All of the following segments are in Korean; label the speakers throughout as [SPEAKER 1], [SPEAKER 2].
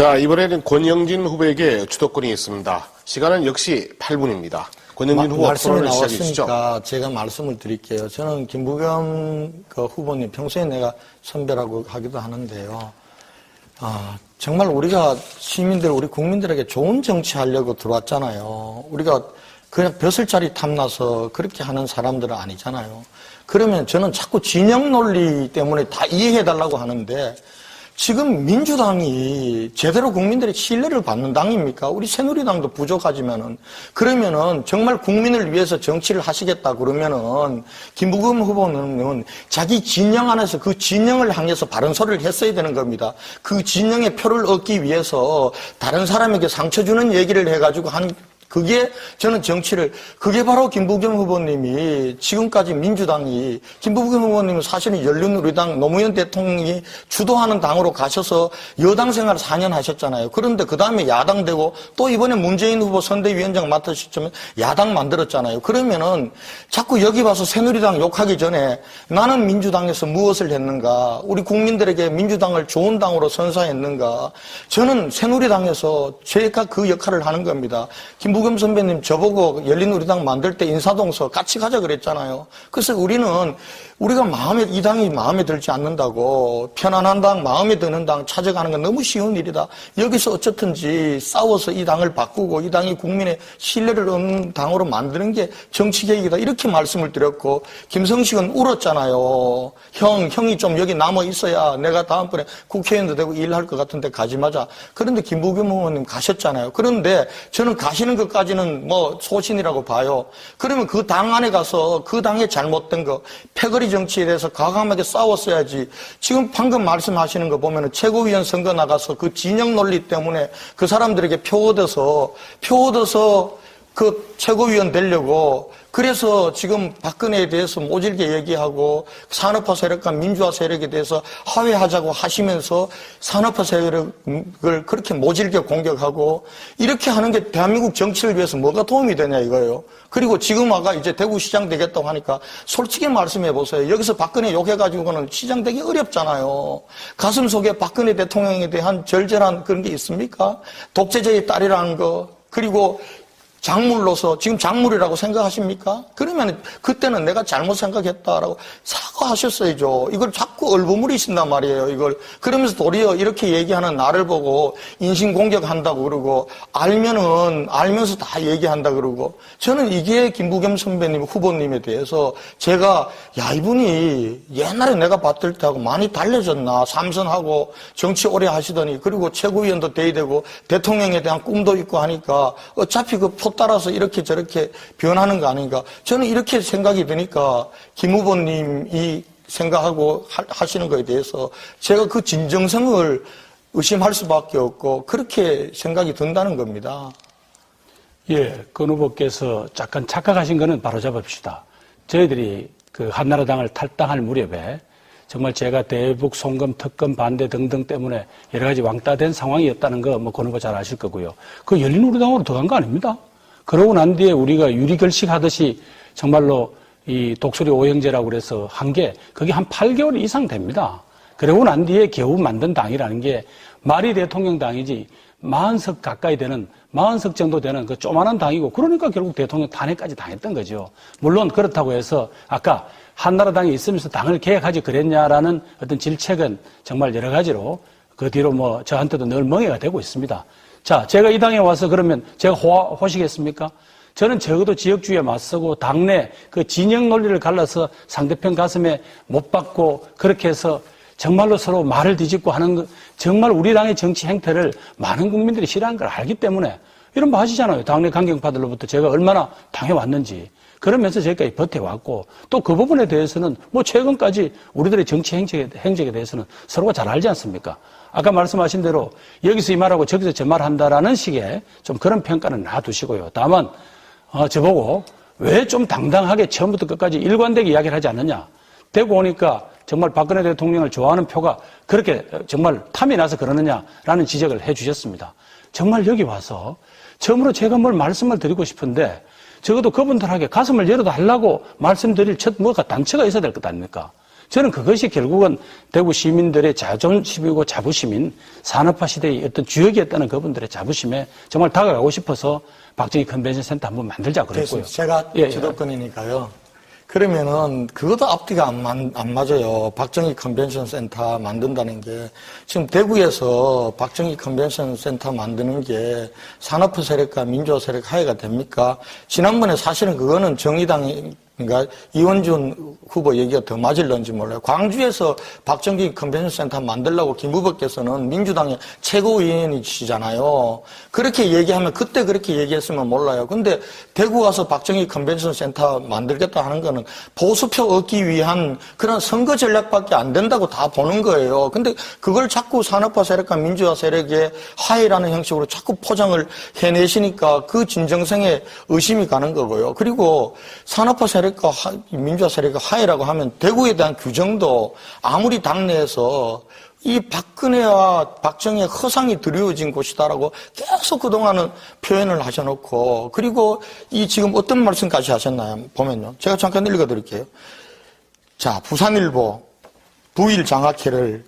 [SPEAKER 1] 자, 이번에는 권영진 후보에게 주도권이 있습니다. 시간은 역시 8분입니다. 권영진 후보 토론을 시작해 주시죠.
[SPEAKER 2] 나왔으니까 제가 말씀을 드릴게요. 저는 김부겸 후보님 평소에 내가 선배라고 하기도 하는데요. 정말 우리가 시민들, 우리 국민들에게 좋은 정치하려고 들어왔잖아요. 우리가 그냥 벼슬자리 탐나서 그렇게 하는 사람들은 아니잖아요. 그러면 저는 자꾸 진영 논리 때문에 다 이해해달라고 하는데 지금 민주당이 제대로 국민들의 신뢰를 받는 당입니까? 우리 새누리당도 부족하지만은 그러면은 정말 국민을 위해서 정치를 하시겠다 그러면은 김부겸 후보는 자기 진영 안에서 그 진영을 향해서 바른 소리를 했어야 되는 겁니다. 그 진영의 표를 얻기 위해서 다른 사람에게 상처 주는 얘기를 해가지고 그게 저는 그게 바로 김부겸 후보님이 지금까지 민주당이, 김부겸 후보님은 사실은 열린우리당 노무현 대통령이 주도하는 당으로 가셔서 여당 생활을 4년 하셨잖아요. 그런데 그 다음에 야당 되고 또 이번에 문재인 후보 선대위원장 맡으셨지만 야당 만들었잖아요. 그러면은 자꾸 여기 와서 새누리당 욕하기 전에 나는 민주당에서 무엇을 했는가, 우리 국민들에게 민주당을 좋은 당으로 선사했는가, 저는 새누리당에서 제가 그 역할을 하는 겁니다. 김부겸 선배님 저보고 열린우리당 만들 때 인사동서 같이 가자 그랬잖아요. 그래서 우리가 이 당이 마음에 들지 않는다고 편안한 당, 마음에 드는 당 찾아가는 건 너무 쉬운 일이다. 여기서 어쨌든지 싸워서 이 당을 바꾸고 이 당이 국민의 신뢰를 얻는 당으로 만드는 게 정치개혁이다. 이렇게 말씀을 드렸고, 김성식은 울었잖아요. 형이 좀 여기 남아 있어야 내가 다음번에 국회의원도 되고 일할 것 같은데 가지 마자. 그런데 김부겸 의원님 가셨잖아요. 그런데 저는 가시는 것까지는 뭐 소신이라고 봐요. 그러면 그 당 안에 가서 그 당의 잘못된 거, 패거리 정치에 대해서 과감하게 싸웠어야지. 지금 방금 말씀하시는 거 보면은 최고위원 선거 나가서 그 진영 논리 때문에 그 사람들에게 표 얻어서 그 최고위원 되려고, 그래서 지금 박근혜에 대해서 모질게 얘기하고 산업화 세력과 민주화 세력에 대해서 화해하자고 하시면서 산업화 세력을 그렇게 모질게 공격하고 이렇게 하는 게 대한민국 정치를 위해서 뭐가 도움이 되냐 이거예요. 그리고 지금 아까 이제 대구시장 되겠다고 하니까 솔직히 말씀해 보세요. 여기서 박근혜 욕해가지고는 시장 되기 어렵잖아요. 가슴 속에 박근혜 대통령에 대한 절절한 그런 게 있습니까? 독재자의 딸이라는 거, 그리고 작물로서 지금 작물이라고 생각하십니까? 그러면 그때는 내가 잘못 생각했다라고 사과하셨어야죠. 이걸 자꾸 얼버무리신단 말이에요, 이걸. 그러면서 도리어 이렇게 얘기하는 나를 보고 인신공격한다고 그러고, 알면서 다 얘기한다 그러고. 저는 이게 김부겸 선배님, 후보님에 대해서 제가, 이분이 옛날에 내가 봤을 때하고 많이 달라졌나. 삼선하고 정치 오래 하시더니, 그리고 최고위원도 돼야 되고, 대통령에 대한 꿈도 있고 하니까, 어차피 따라서 이렇게 저렇게 변하는 거 아닌가. 저는 이렇게 생각이 드니까 김 후보님이 생각하고 하시는 거에 대해서 제가 그 진정성을 의심할 수밖에 없고 그렇게 생각이 든다는 겁니다.
[SPEAKER 3] 예, 권 후보께서 약간 착각하신 거는 바로잡읍시다. 저희들이 그 한나라당을 탈당할 무렵에 정말 제가 대북 송금 특검 반대 등등 때문에 여러 가지 왕따된 상황이었다는 거 권 후보 잘 아실 거고요. 그 열린우리당으로 들어간 거 아닙니다. 그러고 난 뒤에 우리가 유리결식하듯이 정말로 이 독수리 오형제라고 그래서 한 게 그게 한 8개월 이상 됩니다. 그러고 난 뒤에 겨우 만든 당이라는 게 말이 대통령 당이지 40석 가까이 되는 40석 정도 되는 그 조만한 당이고, 그러니까 결국 대통령 탄핵까지 당했던 거죠. 물론 그렇다고 해서 아까 한나라당에 있으면서 당을 개혁하지 그랬냐라는 어떤 질책은 정말 여러 가지로 그 뒤로 저한테도 늘 멍해가 되고 있습니다. 자, 제가 이 당에 와서 그러면 제가 호시겠습니까? 저는 적어도 지역주의에 맞서고 당내 그 진영 논리를 갈라서 상대편 가슴에 못 박고 그렇게 해서 정말로 서로 말을 뒤집고 하는 거, 정말 우리 당의 정치 행태를 많은 국민들이 싫어하는 걸 알기 때문에 이런 거 하시잖아요. 당내 강경파들로부터 제가 얼마나 당해왔는지. 그러면서 저희까지 버텨왔고, 또 그 부분에 대해서는 최근까지 우리들의 정치 행적에 대해서는 서로가 잘 알지 않습니까? 아까 말씀하신 대로 여기서 이 말하고 저기서 저 말 한다라는 식의 좀 그런 평가는 놔두시고요. 다만, 저보고 왜 좀 당당하게 처음부터 끝까지 일관되게 이야기를 하지 않느냐. 되고 오니까 정말 박근혜 대통령을 좋아하는 표가 그렇게 정말 탐이 나서 그러느냐라는 지적을 해 주셨습니다. 정말 여기 와서 처음으로 제가 뭘 말씀을 드리고 싶은데 적어도 그분들에게 가슴을 열어달라고 말씀드릴 단체가 있어야 될 것 아닙니까? 저는 그것이 결국은 대구 시민들의 자존심이고 자부심인 산업화 시대의 어떤 주역이었다는 그분들의 자부심에 정말 다가가고 싶어서 박정희 컨벤션 센터 한번 만들자 그랬고요.
[SPEAKER 2] 제가 주도권이니까요. 그러면은 그것도 앞뒤가 안 맞아요. 박정희 컨벤션 센터 만든다는 게 지금 대구에서 박정희 컨벤션 센터 만드는 게 산업화 세력과 민주화 세력 하해가 됩니까? 지난번에 사실은 그거는 정의당이 그러니까 이원준 후보 얘기가 더 맞을런지 몰라요. 광주에서 박정희 컨벤션 센터 만들려고 김 후보께서는 민주당의 최고위원이시잖아요. 그렇게 얘기하면 그때 그렇게 얘기했으면 몰라요. 근데 대구 가서 박정희 컨벤션 센터 만들겠다 하는 거는 보수표 얻기 위한 그런 선거 전략밖에 안 된다고 다 보는 거예요. 근데 그걸 자꾸 산업화 세력과 민주화 세력의 화해라는 형식으로 자꾸 포장을 해내시니까 그 진정성에 의심이 가는 거고요. 그리고 산업화 세력 민주화 세력의 화해라고 하면 대구에 대한 규정도 아무리 당내에서 이 박근혜와 박정희의 허상이 드리워진 곳이다라고 계속 그동안은 표현을 하셔놓고 그리고 이 지금 어떤 말씀까지 하셨나요? 보면요. 제가 잠깐 읽어드릴게요. 자, 부산일보 부일 장학회를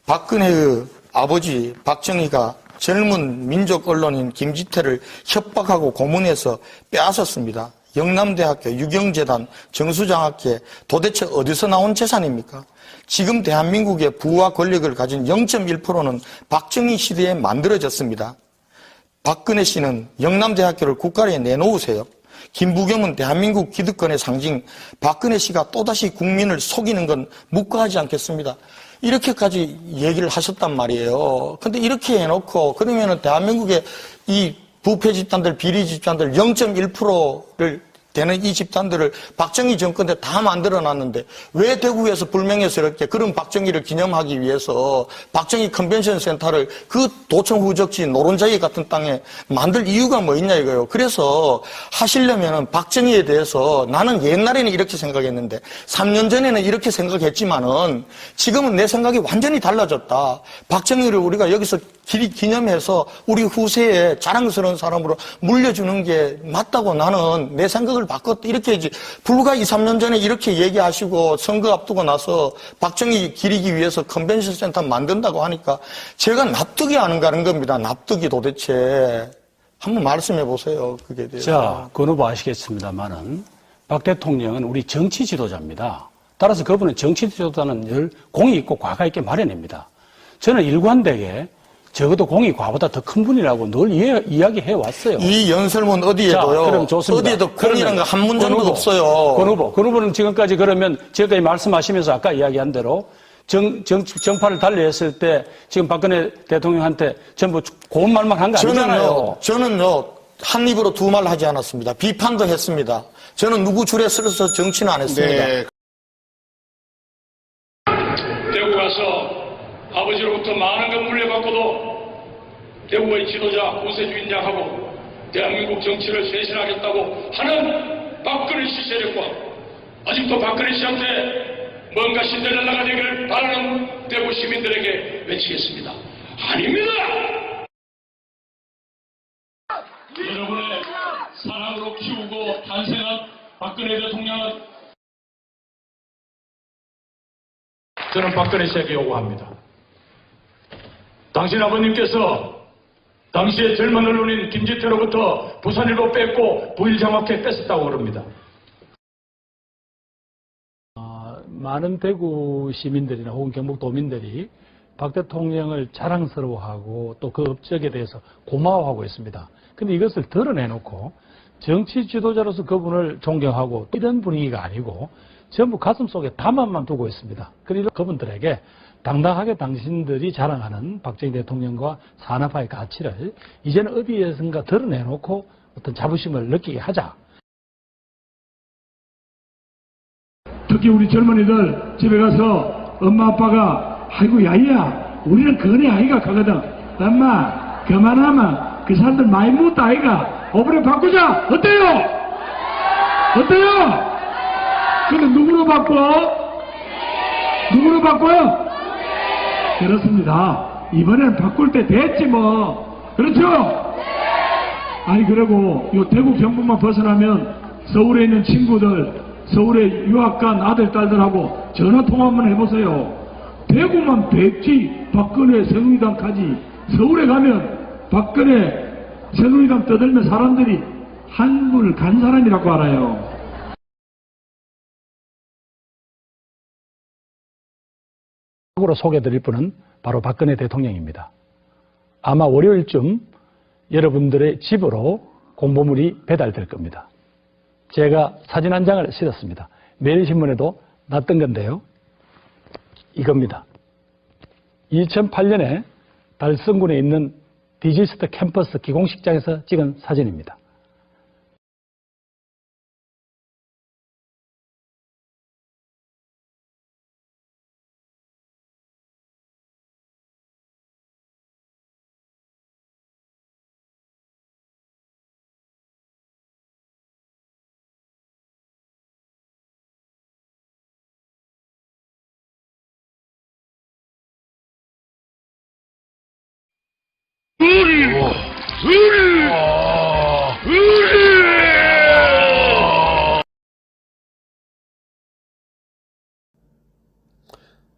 [SPEAKER 2] 박근혜의 아버지 박정희가 젊은 민족 언론인 김지태를 협박하고 고문해서 빼앗았습니다. 영남대학교, 유경재단, 정수장학회 도대체 어디서 나온 재산입니까? 지금 대한민국의 부와 권력을 가진 0.1%는 박정희 시대에 만들어졌습니다. 박근혜 씨는 영남대학교를 국가에 내놓으세요. 김부겸은 대한민국 기득권의 상징, 박근혜 씨가 또다시 국민을 속이는 건 묵과하지 않겠습니다. 이렇게까지 얘기를 하셨단 말이에요. 근데 이렇게 해놓고 그러면은 대한민국의 이 부패 집단들, 비리 집단들 0.1%를 되는 이 집단들을 박정희 정권 때 다 만들어놨는데 왜 대구에서 불명예스럽게 그런 박정희를 기념하기 위해서 박정희 컨벤션 센터를 그 도청 후적지 노른자기 같은 땅에 만들 이유가 뭐 있냐 이거예요. 그래서 하시려면은 박정희에 대해서 나는 옛날에는 이렇게 생각했는데 3년 전에는 이렇게 생각했지만은 지금은 내 생각이 완전히 달라졌다. 박정희를 우리가 여기서 기념해서 우리 후세에 자랑스러운 사람으로 물려주는 게 맞다고 나는 내 생각을 바꿨다. 이렇게 해야지. 불과 2, 3년 전에 이렇게 얘기하시고 선거 앞두고 나서 박정희 기리기 위해서 컨벤션 센터 만든다고 하니까 제가 납득이 안 가는 겁니다. 납득이 도대체. 한번 말씀해 보세요. 그게 대해서.
[SPEAKER 3] 자, 그 후보 아시겠습니다만은 박 대통령은 우리 정치 지도자입니다. 따라서 그분은 정치 지도자는 늘 공이 있고 과가 있게 마련입니다. 저는 일관되게 적어도 공이 과보다 더 큰 분이라고 늘 이야기해 왔어요.
[SPEAKER 2] 이 연설문 어디에도요.
[SPEAKER 3] 자, 그럼 좋습니다.
[SPEAKER 2] 어디에도 공이라는 거 한 문장도 없어요.
[SPEAKER 3] 권 후보는 지금까지 그러면 지금까지 말씀하시면서 아까 이야기한 대로 정파를 달리했을 때 지금 박근혜 대통령한테 전부 고운 말만 한 거 아니잖아요.
[SPEAKER 2] 저는요 한 입으로 두 말 하지 않았습니다. 비판도 했습니다. 저는 누구 줄에 서서 정치는 안 했습니다.
[SPEAKER 1] 네.
[SPEAKER 4] 대구 가서 아버지로부터 많은 것 물려받고도 대구의 지도자 구세주인장하고 대한민국 정치를 쇄신하겠다고 하는 박근혜 씨 세력과 아직도 박근혜 씨한테 뭔가 신데렐라가 되기를 바라는 대구 시민들에게 외치겠습니다. 아닙니다! 여러분의 사랑으로 키우고 탄생한 박근혜 대통령은 저는 박근혜 씨에게 요구합니다. 당신 아버님께서 당시에 젊은 언론인 김지태로부터 부산일보 뺏고 부일장학회 뺏었다고 그럽니다.
[SPEAKER 3] 많은 대구 시민들이나 혹은 경북도민들이 박 대통령을 자랑스러워하고 또 그 업적에 대해서 고마워하고 있습니다. 근데 이것을 드러내놓고 정치 지도자로서 그분을 존경하고 이런 분위기가 아니고 전부 가슴속에 담화만 두고 있습니다. 그리고 그분들에게 당당하게 당신들이 자랑하는 박정희 대통령과 산업화의 가치를 이제는 어디에선가 드러내놓고 어떤 자부심을 느끼게 하자.
[SPEAKER 4] 특히 우리 젊은이들 집에 가서 엄마 아빠가 아이고 야이야 우리는 그네 아이가 가거든. 엄마 그만하면 그 사람들 많이 묻다 아이가 오브레 바꾸자. 어때요? 어때요? 근데 누구로 바꿔? 누구로 바꿔요? 그렇습니다. 이번에는 바꿀 때 됐지 뭐. 그렇죠? 아니 그리고 요 대구 경북만 벗어나면 서울에 있는 친구들 서울에 유학 간 아들, 딸들하고 전화통화 한번 해보세요. 대구만 백지 박근혜 새누리당까지 서울에 가면 박근혜 새누리당 떠들면 사람들이 한물 간 사람이라고 알아요.
[SPEAKER 3] 으로 소개해드릴 분은 바로 박근혜 대통령입니다. 아마 월요일쯤 여러분들의 집으로 공보물이 배달될 겁니다. 제가 사진 한 장을 실었습니다. 매일신문에도 났던 건데요. 이겁니다. 2008년에 달성군에 있는 디지스트 캠퍼스 기공식장에서 찍은 사진입니다.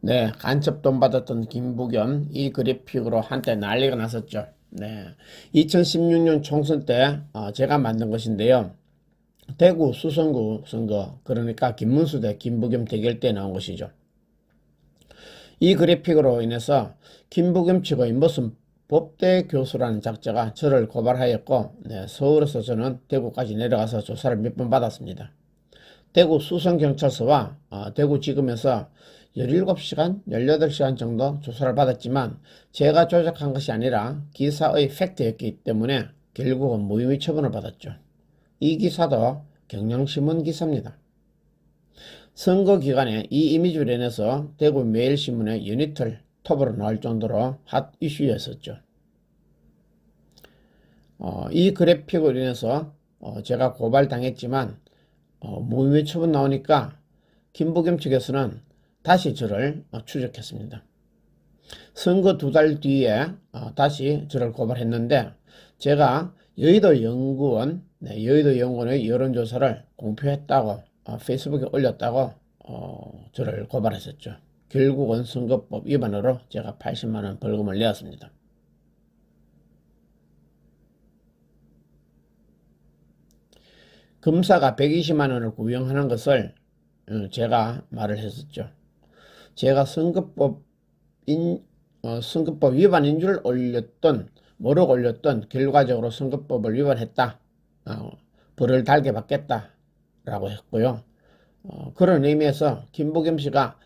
[SPEAKER 5] 네, 간첩 돈 받았던 김부겸 이 그래픽으로 한때 난리가 났었죠. 네, 2016년 총선 때 제가 만든 것인데요. 대구 수성구 선거, 그러니까 김문수 대 김부겸 대결 때 나온 것이죠. 이 그래픽으로 인해서 김부겸 측의 무슨 법대 교수라는 작자가 저를 고발하였고, 네, 서울에서 저는 대구까지 내려가서 조사를 몇 번 받았습니다. 대구 수성경찰서와 대구지검에서 17시간, 18시간 정도 조사를 받았지만 제가 조작한 것이 아니라 기사의 팩트였기 때문에 결국은 무혐의 처분을 받았죠. 이 기사도 경향신문 기사입니다. 선거 기간에 이 이미지로 인해서 대구 매일신문의 연이틀 톱으로 나올 정도로 핫 이슈였었죠. 이 그래픽으로 인해서 제가 고발당했지만 무혐의 처분 나오니까 김부겸 측에서는 다시 저를 추적했습니다. 선거 2달 뒤에 다시 저를 고발했는데 제가 여의도 연구원의 여론조사를 공표했다고 페이스북에 올렸다고 저를 고발했었죠. 결국은 선거법 위반으로 제가 80만원 벌금을 내었습니다. 검사가 120만원을 구형하는 것을 제가 말을 했었죠. 제가 선거법 위반인 줄 모르고 올렸던 결과적으로 선거법을 위반했다. 벌을 달게 받겠다 라고 했고요. 그런 의미에서 김부겸 씨가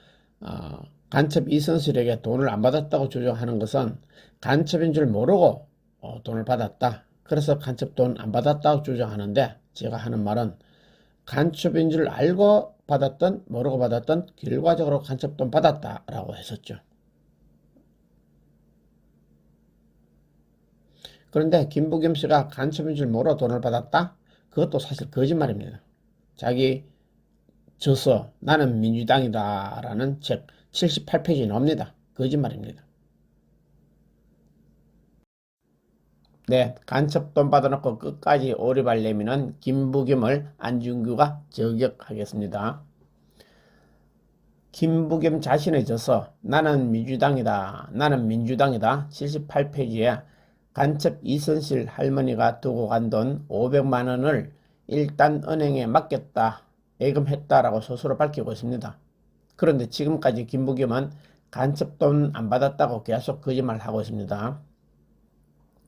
[SPEAKER 5] 간첩 이선실에게 돈을 안 받았다고 주장하는 것은 간첩인 줄 모르고 돈을 받았다. 그래서 간첩 돈 안 받았다고 주장하는데 제가 하는 말은 간첩인 줄 알고 받았던 모르고 받았던 결과적으로 간첩 돈 받았다라고 했었죠. 그런데 김부겸 씨가 간첩인 줄 모르고 돈을 받았다? 그것도 사실 거짓말입니다. 자기 저서 나는 민주당이다 라는 책 78페이지에 나옵니다. 거짓말입니다. 네, 간첩 돈 받아놓고 끝까지 오리발 내미는 김부겸을 안중규가 저격하겠습니다. 김부겸 자신의 저서 나는 민주당이다 78페이지에 간첩 이선실 할머니가 두고 간 돈 500만원을 일단 은행에 맡겼다, 예금했다라고 스스로 밝히고 있습니다. 그런데 지금까지 김부겸은 간첩 돈 안 받았다고 계속 거짓말하고 있습니다.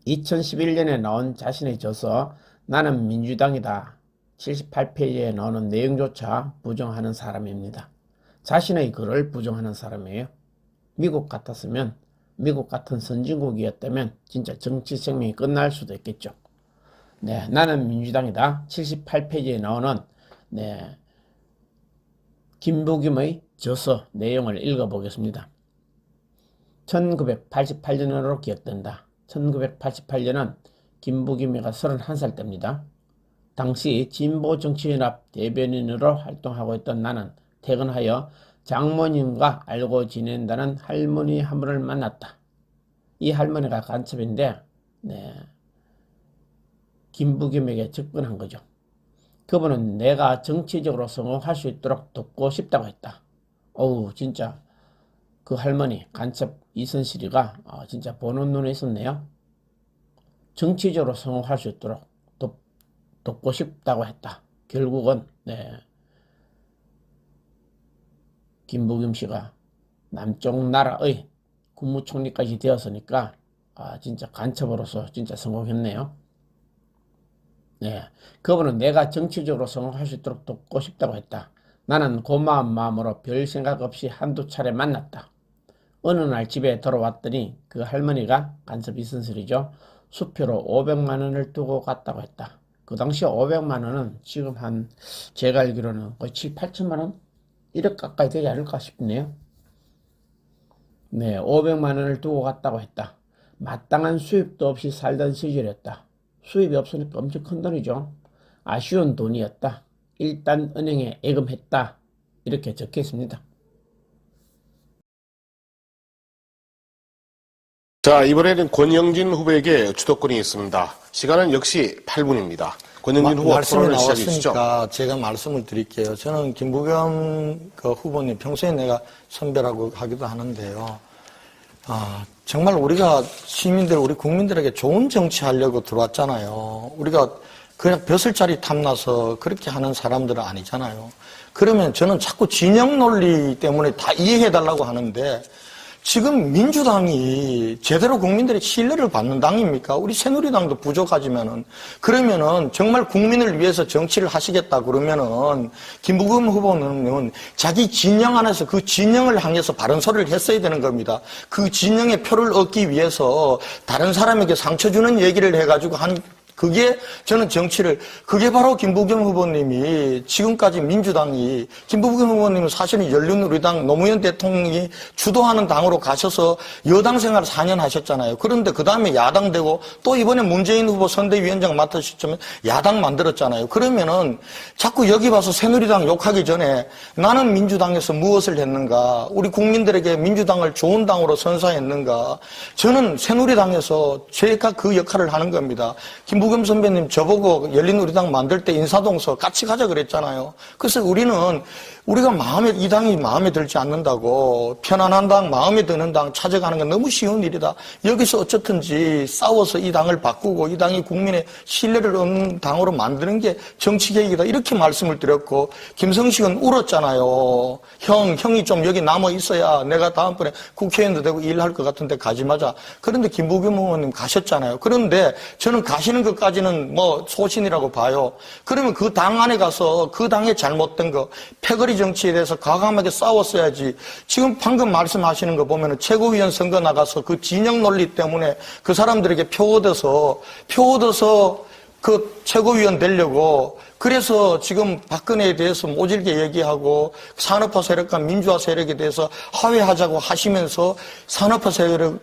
[SPEAKER 5] 2011년에 나온 자신의 저서 나는 민주당이다 78페이지에 나오는 내용조차 부정하는 사람입니다. 자신의 글을 부정하는 사람이에요. 미국 같았으면, 미국 같은 선진국이었다면 진짜 정치 생명이 끝날 수도 있겠죠. 네, 나는 민주당이다 78페이지에 나오는 김부겸의 저서 내용을 읽어보겠습니다. 1988년으로 기억된다. 1988년은 김부겸이가 31살 때입니다. 당시 진보정치연합 대변인으로 활동하고 있던 나는 퇴근하여 장모님과 알고 지낸다는 할머니 한 분을 만났다. 이 할머니가 간첩인데 김부겸에게 접근한 거죠. 그분은 내가 정치적으로 성공할 수 있도록 돕고 싶다고 했다. 어우, 진짜 그 할머니 간첩 이선실이가 진짜 보는 눈에 있었네요. 정치적으로 성공할 수 있도록 돕고 싶다고 했다. 결국은 김부겸 씨가 남쪽 나라의 국무총리까지 되었으니까 진짜 간첩으로서 진짜 성공했네요. 그분은 내가 정치적으로 성공할 수 있도록 돕고 싶다고 했다. 나는 고마운 마음으로 별 생각 없이 한두 차례 만났다. 어느 날 집에 돌아왔더니 그 할머니가 간첩 이선실이죠. 수표로 500만 원을 두고 갔다고 했다. 그 당시 500만 원은 지금 제가 알기로는 거의 7, 8천만 원? 1억 가까이 되지 않을까 싶네요. 500만 원을 두고 갔다고 했다. 마땅한 수입도 없이 살던 시절이었다. 수입이 없으니까 엄청 큰 돈이죠. 아쉬운 돈이었다. 일단 은행에 예금했다. 이렇게 적혀 있습니다.
[SPEAKER 1] 자, 이번에는 권영진 후보에게 주도권이 있습니다. 시간은 역시 8분입니다. 권영진 후보
[SPEAKER 2] 말씀이
[SPEAKER 1] 토론을 시작해 주시죠.
[SPEAKER 2] 나왔으니까 제가 말씀을 드릴게요. 저는 김부겸 후보님 평소에 내가 선배라고 하기도 하는데요. 정말 우리가 시민들, 우리 국민들에게 좋은 정치 하려고 들어왔잖아요. 우리가 그냥 벼슬자리 탐나서 그렇게 하는 사람들은 아니잖아요. 그러면 저는 자꾸 진영 논리 때문에 다 이해해달라고 하는데 지금 민주당이 제대로 국민들의 신뢰를 받는 당입니까? 우리 새누리당도 부족하지만은 그러면은 정말 국민을 위해서 정치를 하시겠다 그러면은 김부겸 후보는 자기 진영 안에서 그 진영을 향해서 바른 소리를 했어야 되는 겁니다. 그 진영의 표를 얻기 위해서 다른 사람에게 상처 주는 얘기를 해가지고 그게 저는 그게 바로 김부겸 후보님이 지금까지 민주당이, 김부겸 후보님은 사실은 열린우리당 노무현 대통령이 주도하는 당으로 가셔서 여당 생활 4년 하셨잖아요. 그런데 그 다음에 야당 되고 또 이번에 문재인 후보 선대위원장 맡으셨지만 야당 만들었잖아요. 그러면은 자꾸 여기 와서 새누리당 욕하기 전에 나는 민주당에서 무엇을 했는가, 우리 국민들에게 민주당을 좋은 당으로 선사했는가, 저는 새누리당에서 제가 그 역할을 하는 겁니다. 김부겸 선배님 저보고 열린우리당 만들 때 인사동서 같이 가자 그랬잖아요. 그래서 우리가 이 당이 마음에 들지 않는다고 편안한 당, 마음에 드는 당 찾아가는 건 너무 쉬운 일이다. 여기서 어쨌든지 싸워서 이 당을 바꾸고 이 당이 국민의 신뢰를 얻는 당으로 만드는 게 정치개혁이다. 이렇게 말씀을 드렸고, 김성식은 울었잖아요. 형이 좀 여기 남아 있어야 내가 다음번에 국회의원도 되고 일할 것 같은데 가지 마자. 그런데 김부겸 의원님 가셨잖아요. 그런데 저는 가시는 것까지는 뭐 소신이라고 봐요. 그러면 그 당 안에 가서 그 당의 잘못된 거, 패거리 정치에 대해서 과감하게 싸웠어야지. 지금 방금 말씀하시는 거 보면은 최고위원 선거 나가서 그 진영 논리 때문에 그 사람들에게 표 얻어서 그 최고위원 되려고, 그래서 지금 박근혜에 대해서 모질게 얘기하고 산업화 세력과 민주화 세력에 대해서 화해하자고 하시면서 산업화 세력을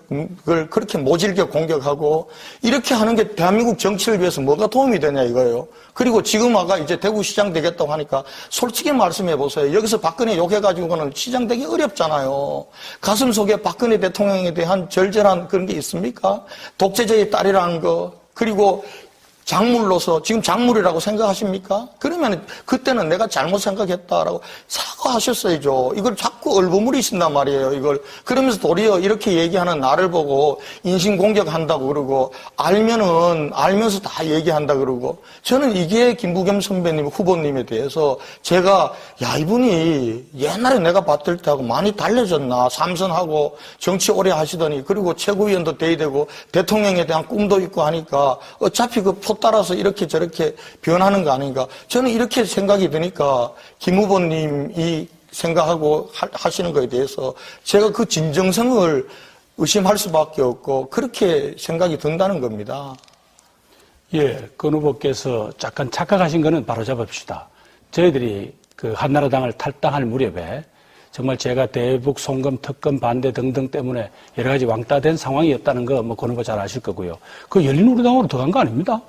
[SPEAKER 2] 그렇게 모질게 공격하고 이렇게 하는 게 대한민국 정치를 위해서 뭐가 도움이 되냐 이거예요. 그리고 지금 아까 이제 대구시장 되겠다고 하니까 솔직히 말씀해 보세요. 여기서 박근혜 욕해가지고는 시장 되기 어렵잖아요. 가슴 속에 박근혜 대통령에 대한 절절한 그런 게 있습니까? 독재자의 딸이라는 거, 그리고 작물로서 지금 작물이라고 생각하십니까? 그러면 그때는 내가 잘못 생각했다라고 사과하셨어야죠. 이걸 자꾸 얼버무리신단 말이에요. 이걸 그러면서 도리어 이렇게 얘기하는 나를 보고 인신공격한다고 그러고 알면서 다 얘기한다 그러고, 저는 이게 김부겸 선배님 후보님에 대해서 제가 이분이 옛날에 내가 봤을 때하고 많이 달라졌나, 삼선하고 정치 오래 하시더니 그리고 최고위원도 돼야 되고 대통령에 대한 꿈도 있고 하니까 어차피 그 따라서 이렇게 저렇게 변하는 거 아닌가. 저는 이렇게 생각이 드니까 김 후보님이 생각하고 하시는 거에 대해서 제가 그 진정성을 의심할 수밖에 없고 그렇게 생각이 든다는 겁니다.
[SPEAKER 3] 권 후보께서 약간 착각하신 거는 바로 잡읍시다. 저희들이 그 한나라당을 탈당할 무렵에 정말 제가 대북 송금, 특검 반대 등등 때문에 여러 가지 왕따된 상황이었다는 거 권 후보 잘 아실 거고요. 그 열린우리당으로 들어간 거 아닙니다.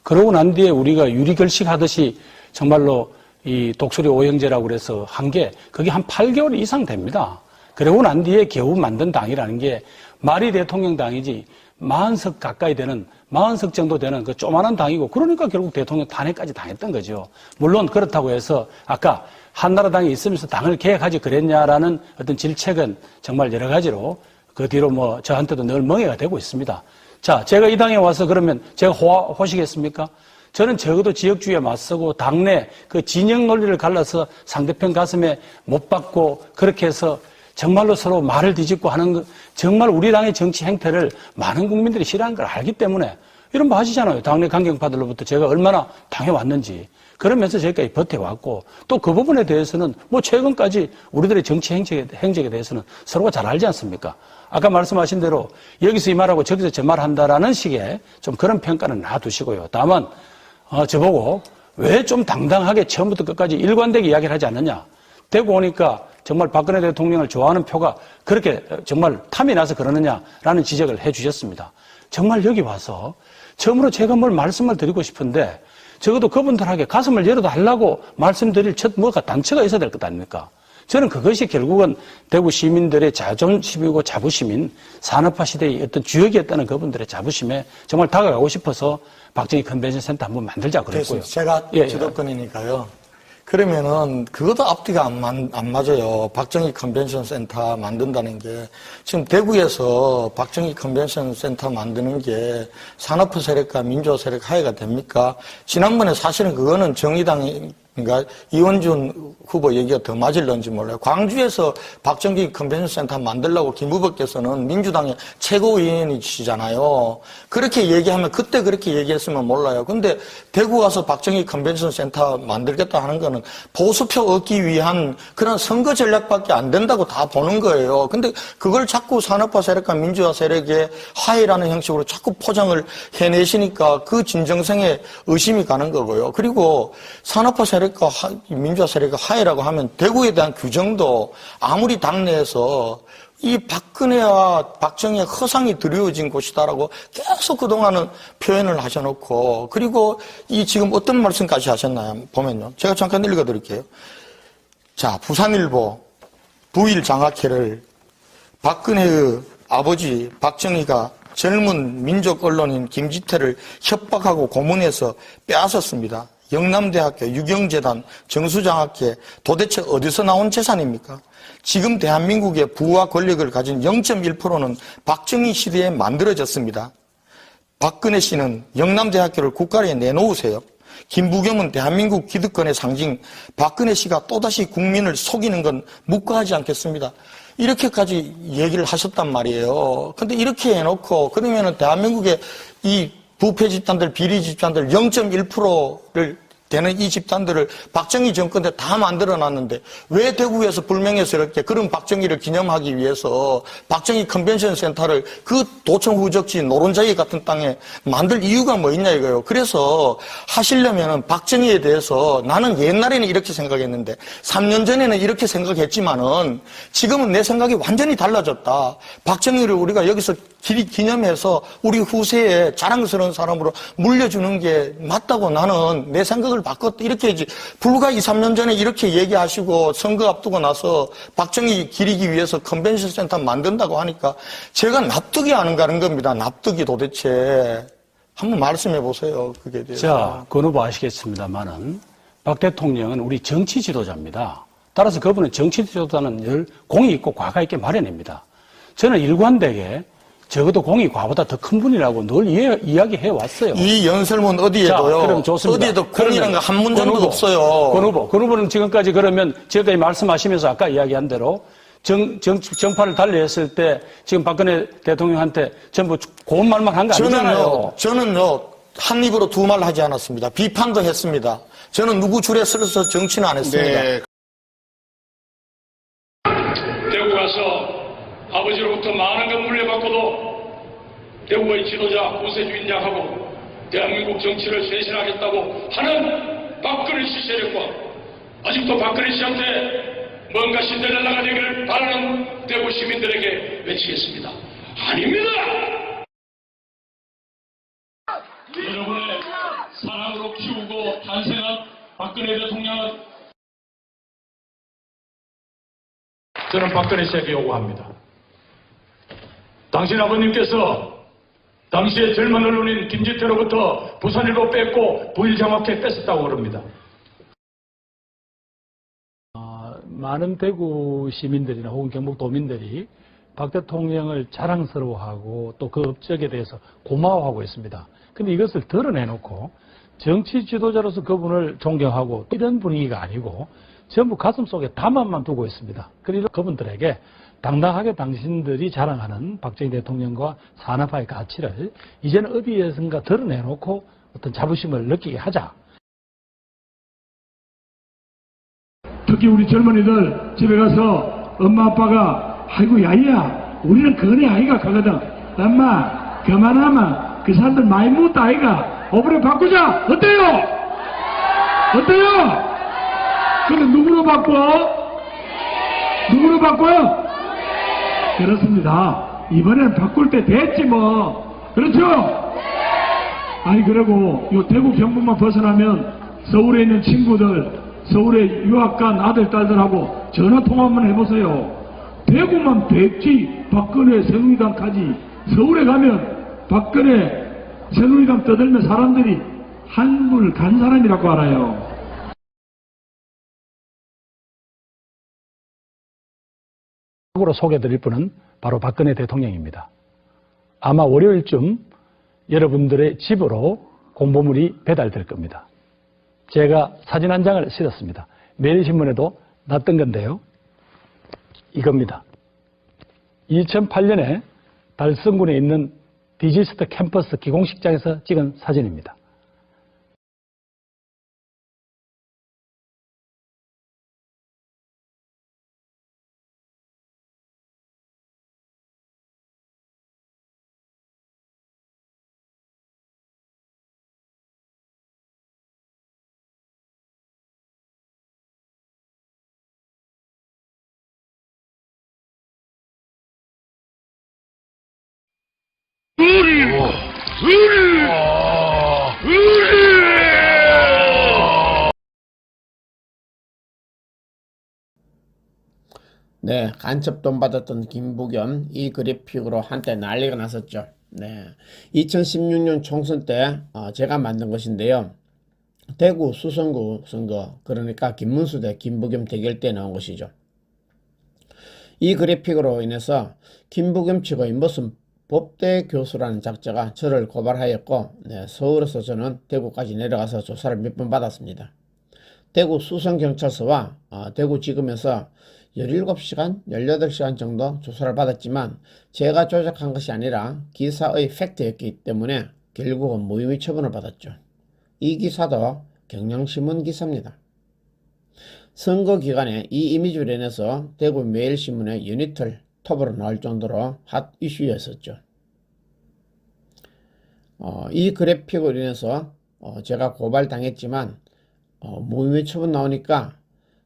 [SPEAKER 3] 그러고 난 뒤에 우리가 유리결식 하듯이 정말로 이 독수리 오형제라고 그래서 한 게 그게 한 8개월 이상 됩니다. 그러고 난 뒤에 겨우 만든 당이라는 게 말이 대통령 당이지 40석 가까이 되는 40석 정도 되는 그 조만한 당이고 그러니까 결국 대통령 탄핵까지 당했던 거죠. 물론 그렇다고 해서 아까 한나라당이 있으면서 당을 개혁하지 그랬냐라는 어떤 질책은 정말 여러 가지로 그 뒤로 뭐 저한테도 늘 멍해가 되고 있습니다. 자, 제가 이 당에 와서 그러면 제가 호시겠습니까? 저는 적어도 지역주의에 맞서고 당내 그 진영 논리를 갈라서 상대편 가슴에 못 박고 그렇게 해서 정말로 서로 말을 뒤집고 하는 거, 정말 우리 당의 정치 행태를 많은 국민들이 싫어하는 걸 알기 때문에 이런 거 하시잖아요. 당내 강경파들로부터 제가 얼마나 당해왔는지. 그러면서 저희까지 버텨왔고 또 그 부분에 대해서는 뭐 최근까지 우리들의 정치 행적에 대해서는 서로가 잘 알지 않습니까? 아까 말씀하신 대로 여기서 이 말하고 저기서 저 말한다라는 식의 좀 그런 평가는 놔두시고요. 다만 저보고 왜 좀 당당하게 처음부터 끝까지 일관되게 이야기를 하지 않느냐. 되고 오니까 정말 박근혜 대통령을 좋아하는 표가 그렇게 정말 탐이 나서 그러느냐라는 지적을 해 주셨습니다. 정말 여기 와서 처음으로 제가 뭘 말씀을 드리고 싶은데 적어도 그분들에게 가슴을 열어달라고 말씀드릴 첫 뭐가 단체가 있어야 될 것 아닙니까? 저는 그것이 결국은 대구 시민들의 자존심이고 자부심인 산업화 시대의 어떤 주역이었다는 그분들의 자부심에 정말 다가가고 싶어서 박정희 컨벤션 센터 한번 만들자 그랬고요.
[SPEAKER 2] 제가 주도권이니까요. 그러면은 그것도 앞뒤가 안 맞아요. 박정희 컨벤션 센터 만든다는 게 지금 대구에서 박정희 컨벤션 센터 만드는 게 산업화 세력과 민주화 세력 하해가 됩니까? 지난번에 사실은 그거는 정의당이 그러니까 이원준 후보 얘기가 더 맞을런지 몰라요. 광주에서 박정희 컨벤션 센터 만들려고 김 후보께서는 민주당의 최고위원이시잖아요. 그렇게 얘기하면 그때 그렇게 얘기했으면 몰라요. 근데 대구 와서 박정희 컨벤션 센터 만들겠다 하는 거는 보수표 얻기 위한 그런 선거 전략밖에 안 된다고 다 보는 거예요. 근데 그걸 자꾸 산업화 세력과 민주화 세력의 화해라는 형식으로 자꾸 포장을 해내시니까 그 진정성에 의심이 가는 거고요. 그리고 산업화 세력과 민주화 세력의 화해라고 하면 대구에 대한 규정도 아무리 당내에서 이 박근혜와 박정희의 허상이 드리워진 곳이다라고 계속 그동안은 표현을 하셔놓고 그리고 이 지금 어떤 말씀까지 하셨나요? 보면요. 제가 잠깐 읽어드릴게요. 자, 부산일보 부일 장학회를 박근혜의 아버지 박정희가 젊은 민족 언론인 김지태를 협박하고 고문해서 빼앗았습니다. 영남대학교, 유경재단, 정수장학회 도대체 어디서 나온 재산입니까? 지금 대한민국의 부와 권력을 가진 0.1%는 박정희 시대에 만들어졌습니다. 박근혜 씨는 영남대학교를 국가에 내놓으세요. 김부겸은 대한민국 기득권의 상징, 박근혜 씨가 또다시 국민을 속이는 건 묵과하지 않겠습니다. 이렇게까지 얘기를 하셨단 말이에요. 근데 이렇게 해놓고 그러면은 대한민국의 이 부패 집단들, 비리 집단들 0.1%를 되는 이 집단들을 박정희 정권 때 다 만들어놨는데 왜 대구에서 불명예스럽게 그런 박정희를 기념하기 위해서 박정희 컨벤션 센터를 그 도청 후적지 노른자기 같은 땅에 만들 이유가 뭐 있냐 이거예요. 그래서 하시려면은 박정희에 대해서 나는 옛날에는 이렇게 생각했는데 3년 전에는 이렇게 생각했지만은 지금은 내 생각이 완전히 달라졌다. 박정희를 우리가 여기서 기념해서 우리 후세에 자랑스러운 사람으로 물려주는 게 맞다고 나는 내 생각을 바꿨다. 이렇게 해야지. 불과 2, 3년 전에 이렇게 얘기하시고 선거 앞두고 나서 박정희 기리기 위해서 컨벤션 센터 만든다고 하니까 제가 납득이 안 가는 겁니다. 납득이 도대체. 한번 말씀해 보세요. 그게 대해서.
[SPEAKER 3] 자, 권 후보 아시겠습니다만은 박 대통령은 우리 정치 지도자입니다. 따라서 그분은 정치 지도자는 늘 공이 있고 과가 있게 마련입니다. 저는 일관되게 적어도 공이 과보다 더 큰 분이라고 늘 이야기해 왔어요.
[SPEAKER 2] 이 연설문 어디에도요.
[SPEAKER 3] 자, 그럼 좋습니다.
[SPEAKER 2] 어디에도 공이라는 거 한 문장도 없어요.
[SPEAKER 3] 권 후보는 지금까지 그러면 지금까지 말씀하시면서 아까 이야기한 대로 정파를 달리했을 때 지금 박근혜 대통령한테 전부 고운 말만 한 거 아니잖아요.
[SPEAKER 2] 저는요 한 입으로 두 말 하지 않았습니다. 비판도 했습니다. 저는 누구 줄에 서서 정치는 안 했습니다.
[SPEAKER 1] 네.
[SPEAKER 4] 대구 가서 아버지로부터 많은 걸 물려받고도 대구의 지도자 구세주인장하고 대한민국 정치를 쇄신하겠다고 하는 박근혜 씨 세력과 아직도 박근혜 씨한테 뭔가 신뢰를 나가기를 바라는 대구 시민들에게 외치겠습니다. 아닙니다! 여러분의 사랑으로 키우고 탄생한 박근혜 대통령은 저는 박근혜 씨에게 요구합니다. 당신 아버님께서 당시에 젊은 언론인 김지태로부터 부산일보 뺏고 부일장학회 뺏었다고 그럽니다.
[SPEAKER 3] 많은 대구 시민들이나 혹은 경북도민들이 박 대통령을 자랑스러워하고 또 그 업적에 대해서 고마워하고 있습니다. 근데 이것을 드러내놓고 정치 지도자로서 그분을 존경하고 이런 분위기가 아니고 전부 가슴속에 담화만 두고 있습니다. 그래서 그분들에게 당당하게 당신들이 자랑하는 박정희 대통령과 산업화의 가치를 이제는 어디에선가 드러내놓고 어떤 자부심을 느끼게 하자.
[SPEAKER 4] 특히 우리 젊은이들 집에 가서 엄마 아빠가 아이고 야야 우리는 그네 아이가 가거든. 엄마 그만하면 그 사람들 많이 묻다 아이가. 오브레 바꾸자. 어때요? 어때요? 근데 누구로 바꿔? 누구로 바꿔요? 그렇습니다. 이번에는 바꿀 때 됐지 뭐. 그렇죠? 아니 그리고 요 대구 경북만 벗어나면 서울에 있는 친구들 서울에 유학 간 아들 딸들하고 전화 통화 한번 해보세요. 대구만 백지 박근혜 새누리당까지 서울에 가면 박근혜 새누리당 떠들면 사람들이 한물 간 사람이라고 알아요.
[SPEAKER 3] 으로 소개드릴 분은 바로 박근혜 대통령입니다. 아마 월요일쯤 여러분들의 집으로 공보물이 배달될 겁니다. 제가 사진 한 장을 실었습니다. 매일신문에도 났던 건데요. 이겁니다. 2008년에 달성군에 있는 디지스트 캠퍼스 기공식장에서 찍은 사진입니다.
[SPEAKER 5] 네, 간첩돈 받았던 김부겸 이 그래픽으로 한때 난리가 났었죠. 네, 2016년 총선 때 제가 만든 것인데요. 대구 수성구 선거, 그러니까 김문수 대 김부겸 대결 때 나온 것이죠. 이 그래픽으로 인해서 김부겸 측의 무슨 법대 교수라는 작자가 저를 고발하였고, 네, 서울에서 저는 대구까지 내려가서 조사를 몇 번 받았습니다. 대구 수성경찰서와 대구지검에서 17시간, 18시간 정도 조사를 받았지만 제가 조작한 것이 아니라 기사의 팩트였기 때문에 결국은 무혐의 처분을 받았죠. 이 기사도 경향신문 기사입니다. 선거 기간에 이 이미지로 인해서 대구 매일신문의 연이틀 톱으로 나올 정도로 핫 이슈였었죠. 이 그래픽으로 인해서 제가 고발당했지만 무혐의 처분 나오니까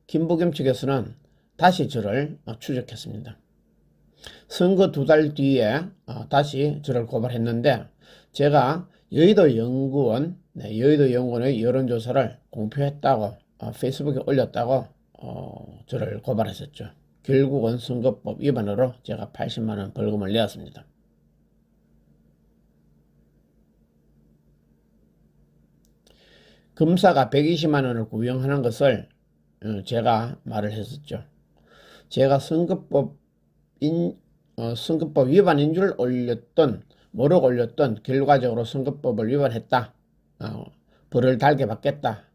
[SPEAKER 5] 김부겸 측에서는 다시 저를 추적했습니다. 선거 2달 뒤에 다시 저를 고발했는데 제가 여의도 연구원, 여의도 연구원의 여론조사를 공표했다고 페이스북에 올렸다고 저를 고발했었죠. 결국은 선거법 위반으로 제가 80만원 벌금을 내었습니다. 검사가 120만원을 구형하는 것을 제가 말을 했었죠. 제가 선거법 위반인 줄 모르고 올렸던 결과적으로 선거법을 위반했다. 벌을 달게 받겠다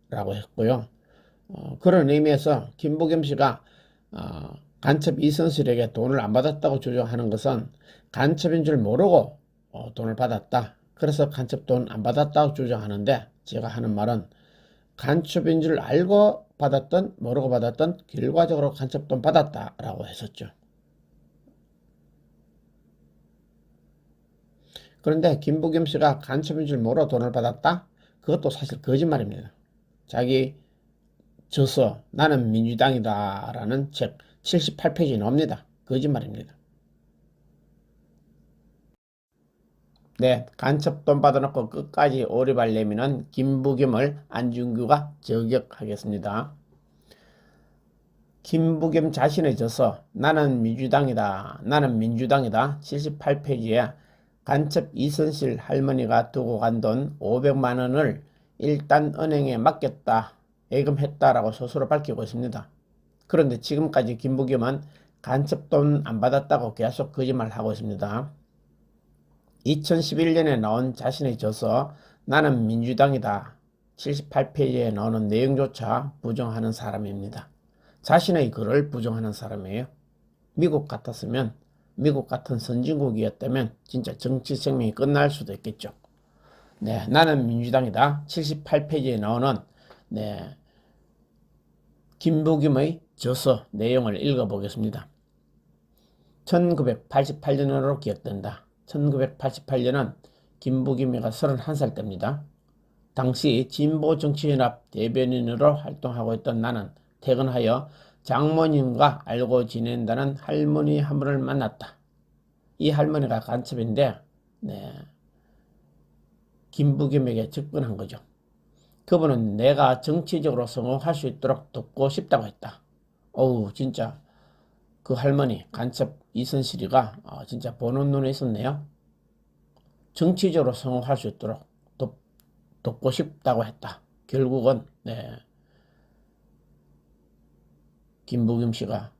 [SPEAKER 5] 라고 했고요. 그런 의미에서 김부겸 씨가 간첩 이선실에게 돈을 안 받았다고 주장하는 것은 간첩인 줄 모르고 돈을 받았다. 그래서 간첩 돈 안 받았다고 주장하는데 제가 하는 말은 간첩인 줄 알고 받았던 모르고 받았던 결과적으로 간첩 돈 받았다라고 했었죠. 그런데 김부겸 씨가 간첩인 줄 모르고 돈을 받았다? 그것도 사실 거짓말입니다. 자기 저서 나는 민주당이다 라는 책 78페이지 나옵니다. 거짓말입니다. 네, 간첩돈 받아놓고 끝까지 오리발 내미는 김부겸을 안중규가 저격하겠습니다. 김부겸 자신의 저서 나는 민주당이다 78페이지에 간첩 이선실 할머니가 두고 간 돈 500만 원을 일단 은행에 맡겼다, 예금했다라고 스스로 밝히고 있습니다. 그런데 지금까지 김부겸은 간첩 돈 안 받았다고 계속 거짓말하고 있습니다. 2011년에 나온 자신의 저서 나는 민주당이다 78페이지에 나오는 내용조차 부정하는 사람입니다. 자신의 글을 부정하는 사람이에요. 미국 같았으면, 미국 같은 선진국이었다면 진짜 정치 생명이 끝날 수도 있겠죠. 네, 나는 민주당이다 78페이지에 나오는 김부겸의 저서 내용을 읽어보겠습니다. 1988년으로 기억된다. 1988년은 김부겸이가 31살 때입니다. 당시 진보정치연합 대변인으로 활동하고 있던 나는 퇴근하여 장모님과 알고 지낸다는 할머니 한 분을 만났다. 이 할머니가 간첩인데 김부겸에게 접근한 거죠. 그분은 내가 정치적으로 성공할 수 있도록 돕고 싶다고 했다. 어우, 진짜 그 할머니 간첩 이선실이가 진짜 보는 눈에 있었네요. 정치적으로 성공할 수 있도록 돕고 싶다고 했다. 결국은 김부겸 씨가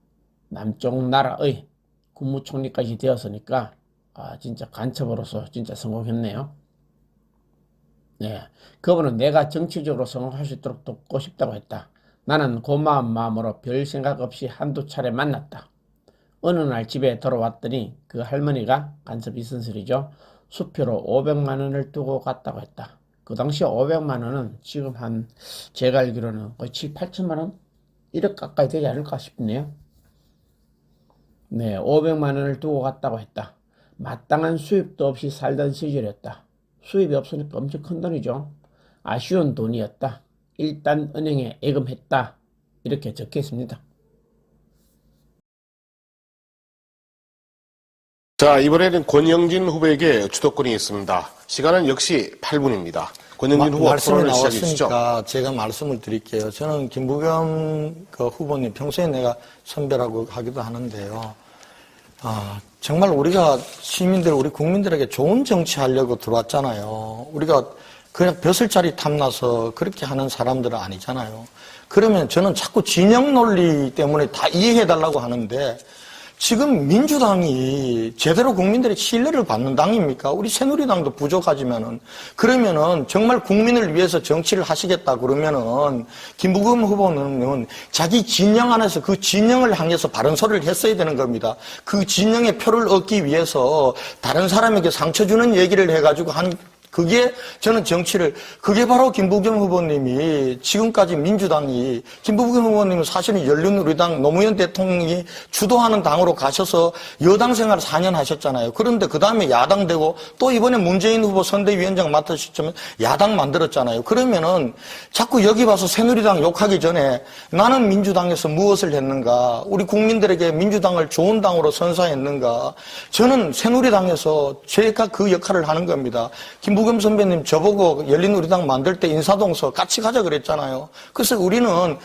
[SPEAKER 5] 남쪽 나라의 국무총리까지 되었으니까 진짜 간첩으로서 진짜 성공했네요. 그분은 내가 정치적으로 성공할 수 있도록 돕고 싶다고 했다. 나는 고마운 마음으로 별 생각 없이 한두 차례 만났다. 어느 날 집에 돌아왔더니 그 할머니가 간첩 이선실이죠. 수표로 500만 원을 두고 갔다고 했다. 그 당시 500만 원은 지금 제가 알기로는 거의 7, 8천만 원? 1억 가까이 되지 않을까 싶네요. 500만 원을 두고 갔다고 했다. 마땅한 수입도 없이 살던 시절이었다. 수입이 없으니까 엄청 큰 돈이죠. 아쉬운 돈이었다. 일단 은행에 예금했다. 이렇게 적혀 있습니다.
[SPEAKER 1] 자, 이번에는 권영진 후보에게 주도권이 있습니다. 시간은 역시 8분입니다. 권영진 후보
[SPEAKER 2] 말씀이
[SPEAKER 1] 토론을 시작해 주시죠.
[SPEAKER 2] 나왔으니까 제가 말씀을 드릴게요. 저는 김부겸 후보님 평소에 내가 선배라고 하기도 하는데요. 정말 우리가 시민들, 우리 국민들에게 좋은 정치하려고 들어왔잖아요. 우리가 그냥 벼슬자리 탐나서 그렇게 하는 사람들은 아니잖아요. 그러면 저는 자꾸 진영 논리 때문에 다 이해해달라고 하는데 지금 민주당이 제대로 국민들의 신뢰를 받는 당입니까? 우리 새누리당도 부족하지만은 그러면은 정말 국민을 위해서 정치를 하시겠다 그러면은 김부겸 후보는 자기 진영 안에서 그 진영을 향해서 바른 소리를 했어야 되는 겁니다. 그 진영의 표를 얻기 위해서 다른 사람에게 상처 주는 얘기를 해가지고 그게 저는 그게 바로 김부겸 후보님이 지금까지 민주당이, 김부겸 후보님은 사실은 열린우리당 노무현 대통령이 주도하는 당으로 가셔서 여당 생활 4년 하셨잖아요. 그런데 그 다음에 야당 되고 또 이번에 문재인 후보 선대위원장 맡으시면 야당 만들었잖아요. 그러면은 자꾸 여기 와서 새누리당 욕하기 전에 나는 민주당에서 무엇을 했는가, 우리 국민들에게 민주당을 좋은 당으로 선사했는가, 저는 새누리당에서 제가 그 역할을 하는 겁니다. 김부겸 선배님 저보고 열린우리당 만들 때 인사동서 같이 가자 그랬잖아요. 그래서 우리가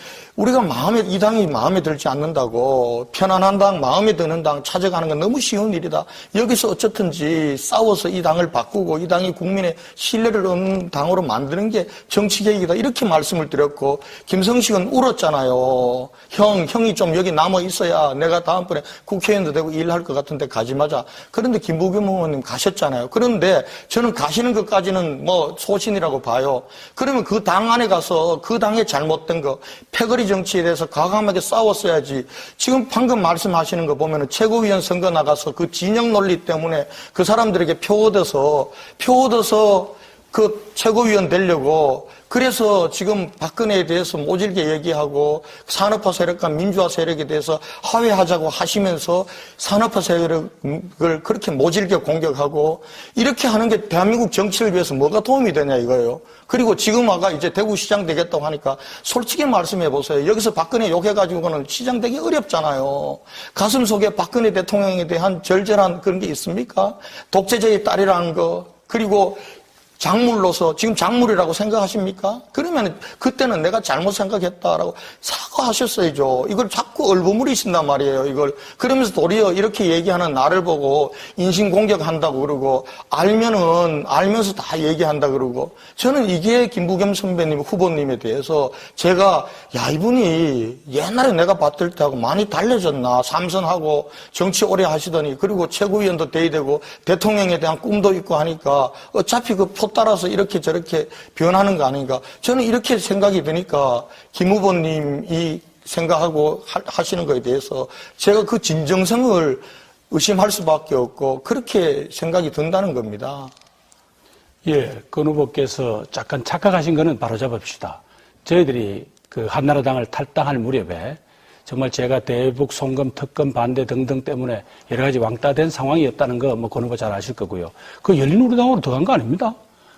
[SPEAKER 2] 이 당이 마음에 들지 않는다고 편안한 당, 마음에 드는 당 찾아가는 건 너무 쉬운 일이다. 여기서 어쨌든지 싸워서 이 당을 바꾸고 이 당이 국민의 신뢰를 얻는 당으로 만드는 게 정치개혁이다. 이렇게 말씀을 드렸고, 김성식은 울었잖아요. 형이 좀 여기 남아 있어야 내가 다음번에 국회의원도 되고 일할 것 같은데 가지 마자. 그런데 김부겸 의원님 가셨잖아요. 그런데 저는 가시는 것까지는 뭐 소신이라고 봐요. 그러면 그 당 안에 가서 그 당의 잘못된 거, 패거리 정치에 대해서 과감하게 싸웠어야지. 지금 방금 말씀하시는 거 보면은 최고위원 선거 나가서 그 진영 논리 때문에 그 사람들에게 표 얻어서 그 최고위원 되려고, 그래서 지금 박근혜에 대해서 모질게 얘기하고 산업화 세력과 민주화 세력에 대해서 화해하자고 하시면서 산업화 세력을 그렇게 모질게 공격하고 이렇게 하는 게 대한민국 정치를 위해서 뭐가 도움이 되냐 이거예요. 그리고 지금 아까 이제 대구시장 되겠다고 하니까 솔직히 말씀해 보세요. 여기서 박근혜 욕해가지고는 시장 되기 어렵잖아요. 가슴 속에 박근혜 대통령에 대한 절절한 그런 게 있습니까? 독재자의 딸이라는 거, 그리고 작물로서 지금 작물이라고 생각하십니까? 그러면 그때는 내가 잘못 생각했다라고 사과하셨어야죠. 이걸 자꾸 얼버무리신단 말이에요. 이걸 그러면서 도리어 이렇게 얘기하는 나를 보고 인신공격한다고 그러고 알면서 다 얘기한다 그러고 저는 이게 김부겸 선배님 후보님에 대해서 제가 야 이분이 옛날에 내가 봤을 때하고 많이 달라졌나 삼선하고 정치 오래 하시더니 그리고 최고위원도 돼야 되고 대통령에 대한 꿈도 있고 하니까 어차피 그 표 따라서 이렇게 저렇게 변하는 거 아닌가. 저는 이렇게 생각이 드니까 김 후보님이 생각하고 하시는 거에 대해서 제가 그 진정성을 의심할 수밖에 없고 그렇게 생각이 든다는 겁니다.
[SPEAKER 3] 예, 권 후보께서 약간 착각하신 거는 바로잡읍시다. 저희들이 그 한나라당을 탈당할 무렵에 정말 제가 대북 송금, 특검 반대 등등 때문에 여러 가지 왕따된 상황이었다는 거 뭐 권 후보 잘 아실 거고요. 그 열린우리당으로 들어간 거 아닙니다.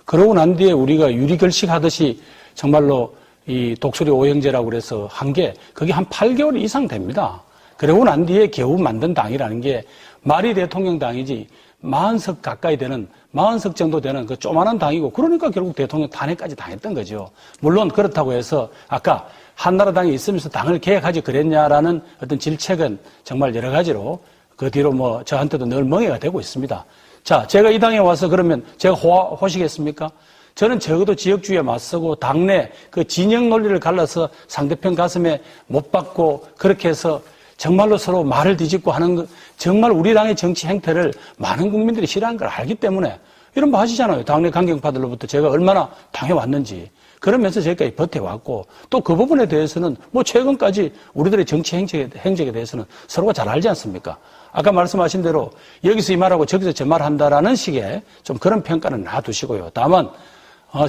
[SPEAKER 3] 그러고 난 뒤에 우리가 유리결식 하듯이 정말로 이 독수리 오형제라고 그래서 한 게 그게 한 8개월 이상 됩니다. 그러고 난 뒤에 겨우 만든 당이라는 게 말이 대통령 당이지 40석 가까이 되는 40석 정도 되는 그 조만한 당이고 그러니까 결국 대통령 탄핵까지 당했던 거죠. 물론 그렇다고 해서 아까 한나라당이 있으면서 당을 개혁하지 그랬냐라는 어떤 질책은 정말 여러 가지로 그 뒤로 뭐 저한테도 늘 멍해가 되고 있습니다. 자, 제가 이 당에 와서 그러면 제가 호시겠습니까? 저는 적어도 지역주의에 맞서고 당내 그 진영 논리를 갈라서 상대편 가슴에 못 박고 그렇게 해서 정말로 서로 말을 뒤집고 하는 거, 정말 우리 당의 정치 행태를 많은 국민들이 싫어하는 걸 알기 때문에 이런 거 하시잖아요. 당내 강경파들로부터 제가 얼마나 당해왔는지. 그러면서 저희까지 버텨왔고 또 그 부분에 대해서는 뭐 최근까지 우리들의 정치 행적에 대해서는 서로가 잘 알지 않습니까? 아까 말씀하신 대로 여기서 이 말하고 저기서 저 말한다라는 식의 좀 그런 평가는 놔두시고요. 다만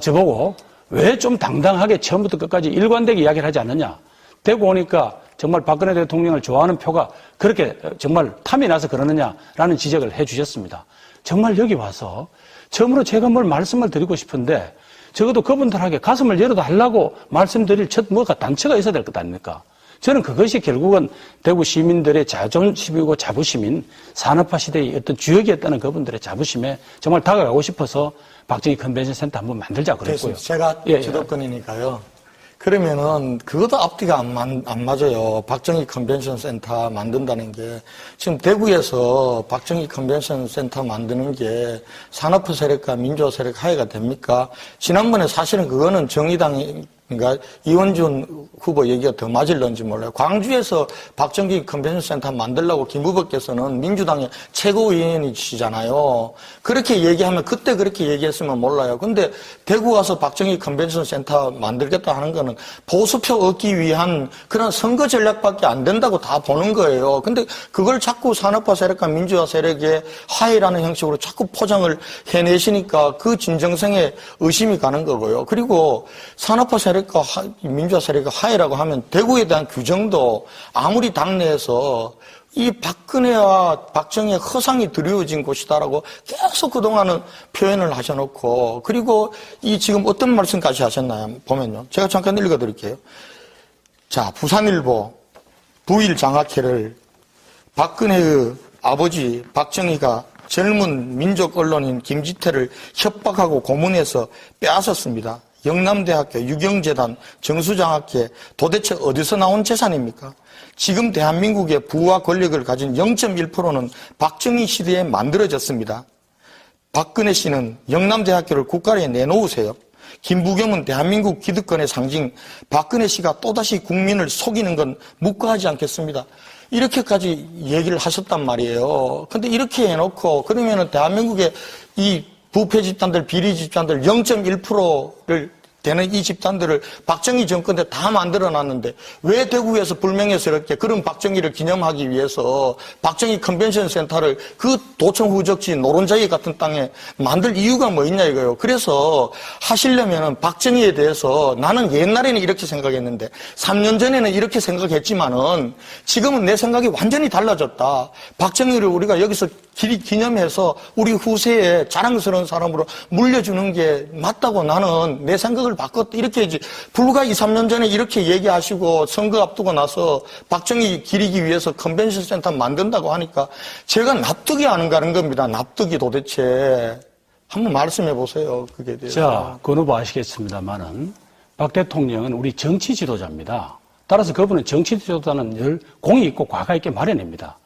[SPEAKER 3] 저보고 왜 좀 당당하게 처음부터 끝까지 일관되게 이야기를 하지 않느냐. 되고 오니까 정말 박근혜 대통령을 좋아하는 표가 그렇게 정말 탐이 나서 그러느냐라는 지적을 해 주셨습니다. 정말 여기 와서 처음으로 제가 뭘 말씀을 드리고 싶은데 적어도 그분들에게 가슴을 열어달라고 말씀드릴 첫 뭐가 단체가 있어야 될 것 아닙니까? 저는 그것이 결국은 대구 시민들의 자존심이고 자부심인 산업화 시대의 어떤 주역이었다는 그분들의 자부심에 정말 다가가고 싶어서 박정희 컨벤션 센터 한번 만들자 그랬고요.
[SPEAKER 2] 제가 주도권이니까요. 그러면은 그것도 앞뒤가 안 맞아요. 박정희 컨벤션 센터 만든다는 게 지금 대구에서 박정희 컨벤션 센터 만드는 게 산업화 세력과 민주화 세력 하해가 됩니까? 지난번에 사실은 그거는 정의당이 그러니까 이원준 후보 얘기가 더 맞을런지 몰라요. 광주에서 박정희 컨벤션 센터 만들려고 김 후보께서는 민주당의 최고위원이시잖아요. 그렇게 얘기하면 그때 그렇게 얘기했으면 몰라요. 근데 대구 와서 박정희 컨벤션 센터 만들겠다 하는 거는 보수표 얻기 위한 그런 선거 전략밖에 안 된다고 다 보는 거예요. 근데 그걸 자꾸 산업화 세력과 민주화 세력의 화해라는 형식으로 자꾸 포장을 해내시니까 그 진정성에 의심이 가는 거고요. 그리고 산업화 세력과 민주화 세력의 화해라고 하면 대구에 대한 규정도 아무리 당내에서 이 박근혜와 박정희의 허상이 드리워진 곳이다라고 계속 그동안은 표현을 하셔놓고 그리고 이 지금 어떤 말씀까지 하셨나요? 보면요. 제가 잠깐 읽어드릴게요. 자, 부산일보 부일 장학회를 박근혜의 아버지 박정희가 젊은 민족 언론인 김지태를 협박하고 고문해서 빼앗았습니다. 영남대학교, 유경재단, 정수장학회 도대체 어디서 나온 재산입니까? 지금 대한민국의 부와 권력을 가진 0.1%는 박정희 시대에 만들어졌습니다. 박근혜 씨는 영남대학교를 국가에 내놓으세요. 김부겸은 대한민국 기득권의 상징, 박근혜 씨가 또다시 국민을 속이는 건 묵과하지 않겠습니다. 이렇게까지 얘기를 하셨단 말이에요. 근데 이렇게 해놓고 그러면은 대한민국의 이 부패 집단들, 비리 집단들 0.1%를 되는 이 집단들을 박정희 정권 때 다 만들어놨는데 왜 대구에서 불명예스럽게 그런 박정희를 기념하기 위해서 박정희 컨벤션 센터를 그 도청 후적지 노른자기 같은 땅에 만들 이유가 뭐 있냐 이거예요. 그래서 하시려면은 박정희에 대해서 나는 옛날에는 이렇게 생각했는데 3년 전에는 이렇게 생각했지만은 지금은 내 생각이 완전히 달라졌다. 박정희를 우리가 여기서 기념해서 우리 후세에 자랑스러운 사람으로 물려주는 게 맞다고 나는 내 생각을 바꿨다. 이렇게 이제 불과 2, 3년 전에 이렇게 얘기하시고 선거 앞두고 나서 박정희 기리기 위해서 컨벤션 센터 만든다고 하니까 제가 납득이 안 가는 겁니다. 납득이 도대체. 한번 말씀해 보세요. 그게 대해서.
[SPEAKER 3] 자, 권 후보 아시겠습니다만은 박 대통령은 우리 정치 지도자입니다. 따라서 그분은 정치 지도자는 늘 공이 있고 과가 있게 마련입니다.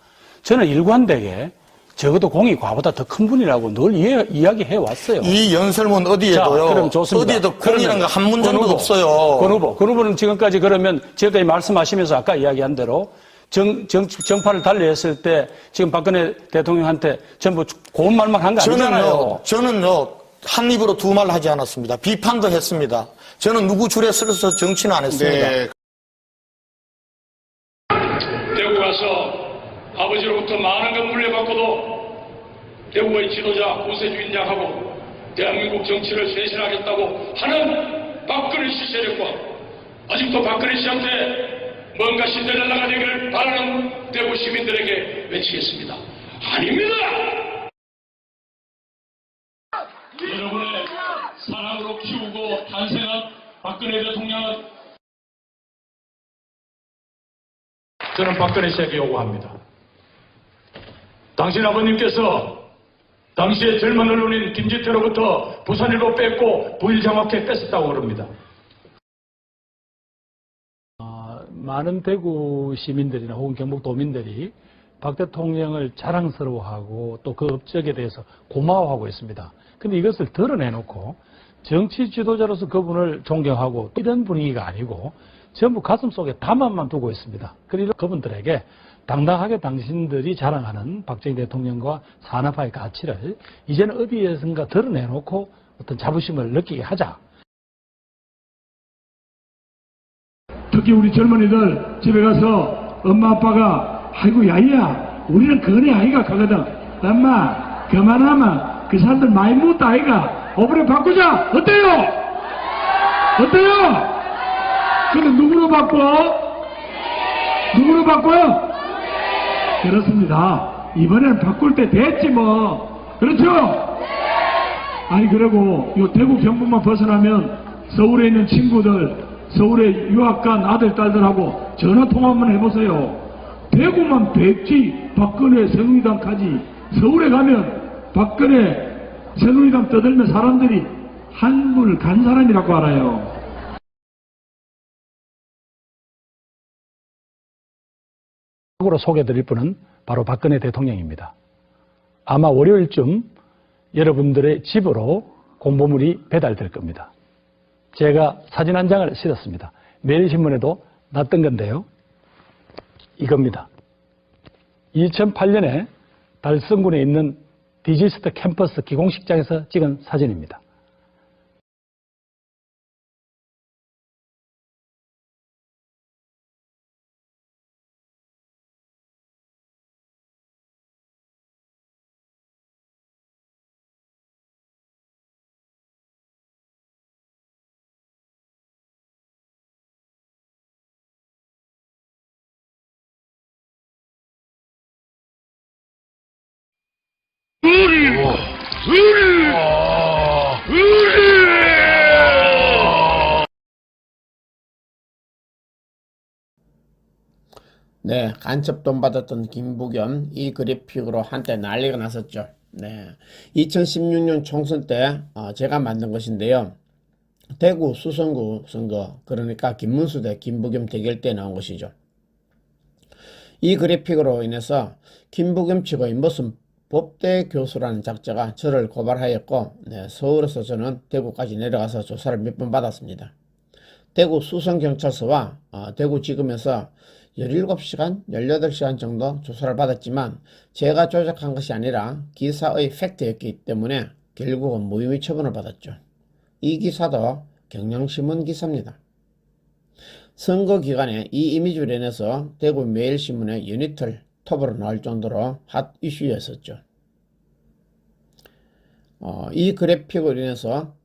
[SPEAKER 3] 저는 일관되게 적어도 공이 과보다 더 큰 분이라고 늘 이야기해 왔어요.
[SPEAKER 2] 이 연설문 어디에도요.
[SPEAKER 3] 자, 그럼 좋습니다.
[SPEAKER 2] 어디에도 공이라는 거 한 문장도 없어요.
[SPEAKER 3] 권 후보는 지금까지 그러면 지금까지 말씀하시면서 아까 이야기한 대로 정파를 달리했을 때 지금 박근혜 대통령한테 전부 고운 말만 한 거 아니잖아요.
[SPEAKER 2] 저는요, 한 입으로 두 말 하지 않았습니다. 비판도 했습니다. 저는 누구 줄에 서서 정치는 안 했습니다.
[SPEAKER 1] 네.
[SPEAKER 4] 대구 가서 아버지로부터 많은 걸 물려받고도 대구의 지도자, 구세주인장하고 대한민국 정치를 쇄신하겠다고 하는 박근혜 씨 세력과 아직도 박근혜 씨한테 뭔가 신데렐라가 되기를 바라는 대구 시민들에게 외치겠습니다. 아닙니다! 여러분의 사랑으로 키우고 탄생한 박근혜 대통령은 저는 박근혜 씨에게 요구합니다. 당신 아버님께서 당시에 젊은 언론인 김지태로부터 부산일보 뺏고 부일장학회 뺏었다고 그럽니다.
[SPEAKER 3] 많은 대구 시민들이나 혹은 경북도민들이 박 대통령을 자랑스러워하고 또 그 업적에 대해서 고마워하고 있습니다. 근데 이것을 드러내놓고 정치 지도자로서 그분을 존경하고 이런 분위기가 아니고 전부 가슴속에 담화만 두고 있습니다. 그리고 그분들에게 당당하게 당신들이 자랑하는 박정희 대통령과 산업화의 가치를 이제는 어디에선가 드러내놓고 어떤 자부심을 느끼게 하자.
[SPEAKER 4] 특히 우리 젊은이들 집에 가서 엄마 아빠가 아이고 야야 우리는 그네 아이가 가거든. 엄마 그만하면 그 사람들 많이 묻다 아이가. 오브레 바꾸자. 어때요? 어때요? 근데 누구로 바꿔? 누구로 바꿔요? 그렇습니다. 이번에는 바꿀 때 됐지 뭐. 그렇죠? 아니 그리고 요 대구 경북만 벗어나면 서울에 있는 친구들 서울에 유학 간 아들 딸들하고 전화 통화 한번 해보세요. 대구만 백지 박근혜 새누리당까지 서울에 가면 박근혜 새누리당 떠들면 사람들이 한물 간 사람이라고 알아요.
[SPEAKER 3] 으로 소개드릴 분은 바로 박근혜 대통령입니다. 아마 월요일쯤 여러분들의 집으로 공보물이 배달될 겁니다. 제가 사진 한 장을 실었습니다. 매일신문에도 났던 건데요. 이겁니다. 2008년에 달성군에 있는 디지스트 캠퍼스 기공식장에서 찍은 사진입니다.
[SPEAKER 5] 네, 간첩 돈 받았던 김부겸 이 그래픽으로 한때 난리가 났었죠. 네, 2016년 총선 때 제가 만든 것인데요. 대구 수성구 선거, 그러니까 김문수 대 김부겸 대결 때 나온 것이죠. 이 그래픽으로 인해서 김부겸 측의 무슨 법대 교수라는 작자가 저를 고발하였고, 네, 서울에서 저는 대구까지 내려가서 조사를 몇 번 받았습니다. 대구 수성경찰서와 대구지검에서 17시간, 18시간 정도 조사를 받았지만 제가 조작한 것이 아니라 기사의 팩트였기 때문에 결국은 무혐의 처분을 받았죠. 이 기사도 경향신문 기사입니다. 선거 기간에 이 이미지로 인해서 대구 매일신문의 연이틀 톱으로 나올 정도로 핫 이슈였었죠. 이 그래픽으로 인해서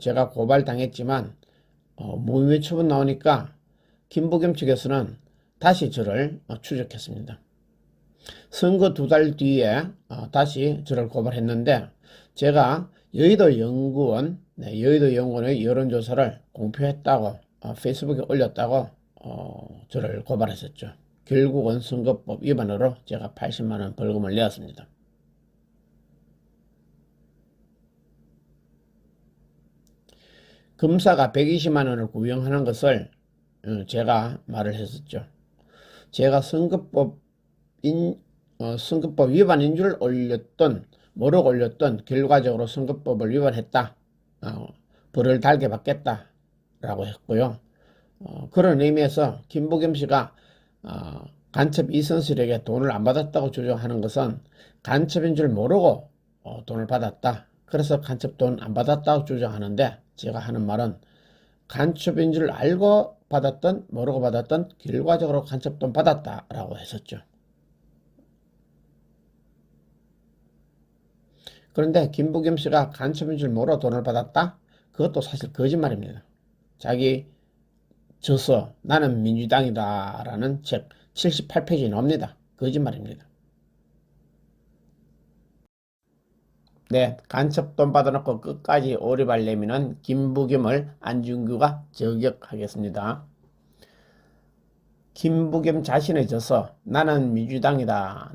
[SPEAKER 5] 제가 고발당했지만 무혐의 처분 나오니까 김부겸 측에서는 다시 저를 추적했습니다. 선거 2달 뒤에 다시 저를 고발했는데 제가 여의도 연구원, 여의도 연구원의 여론조사를 공표했다고 페이스북에 올렸다고 저를 고발했었죠. 결국은 선거법 위반으로 제가 80만 원 벌금을 내었습니다. 검사가 120만 원을 구형하는 것을 제가 말을 했었죠. 제가 선거법 위반인 줄 모르고 올렸던 결과적으로 선거법을 위반했다. 벌을 달게 받겠다라고 했고요. 그런 의미에서 김부겸 씨가 간첩 이선실에게 돈을 안 받았다고 주장하는 것은 간첩인 줄 모르고 돈을 받았다. 그래서 간첩 돈 안 받았다고 주장하는데 제가 하는 말은 간첩인 줄 알고 받았던 모르고 받았던 결과적으로 간첩 돈 받았다라고 했었죠. 그런데 김부겸 씨가 간첩인 줄 모르고 돈을 받았다? 그것도 사실 거짓말입니다. 자기 져서 나는 민주당이다 라는 책 78페이지에 나옵니다. 거짓말입니다. 네, 간첩 돈 받아놓고 끝까지 오리발 내미는 김부겸을 안중규가 저격하겠습니다. 김부겸 자신의 져서 나는 민주당이다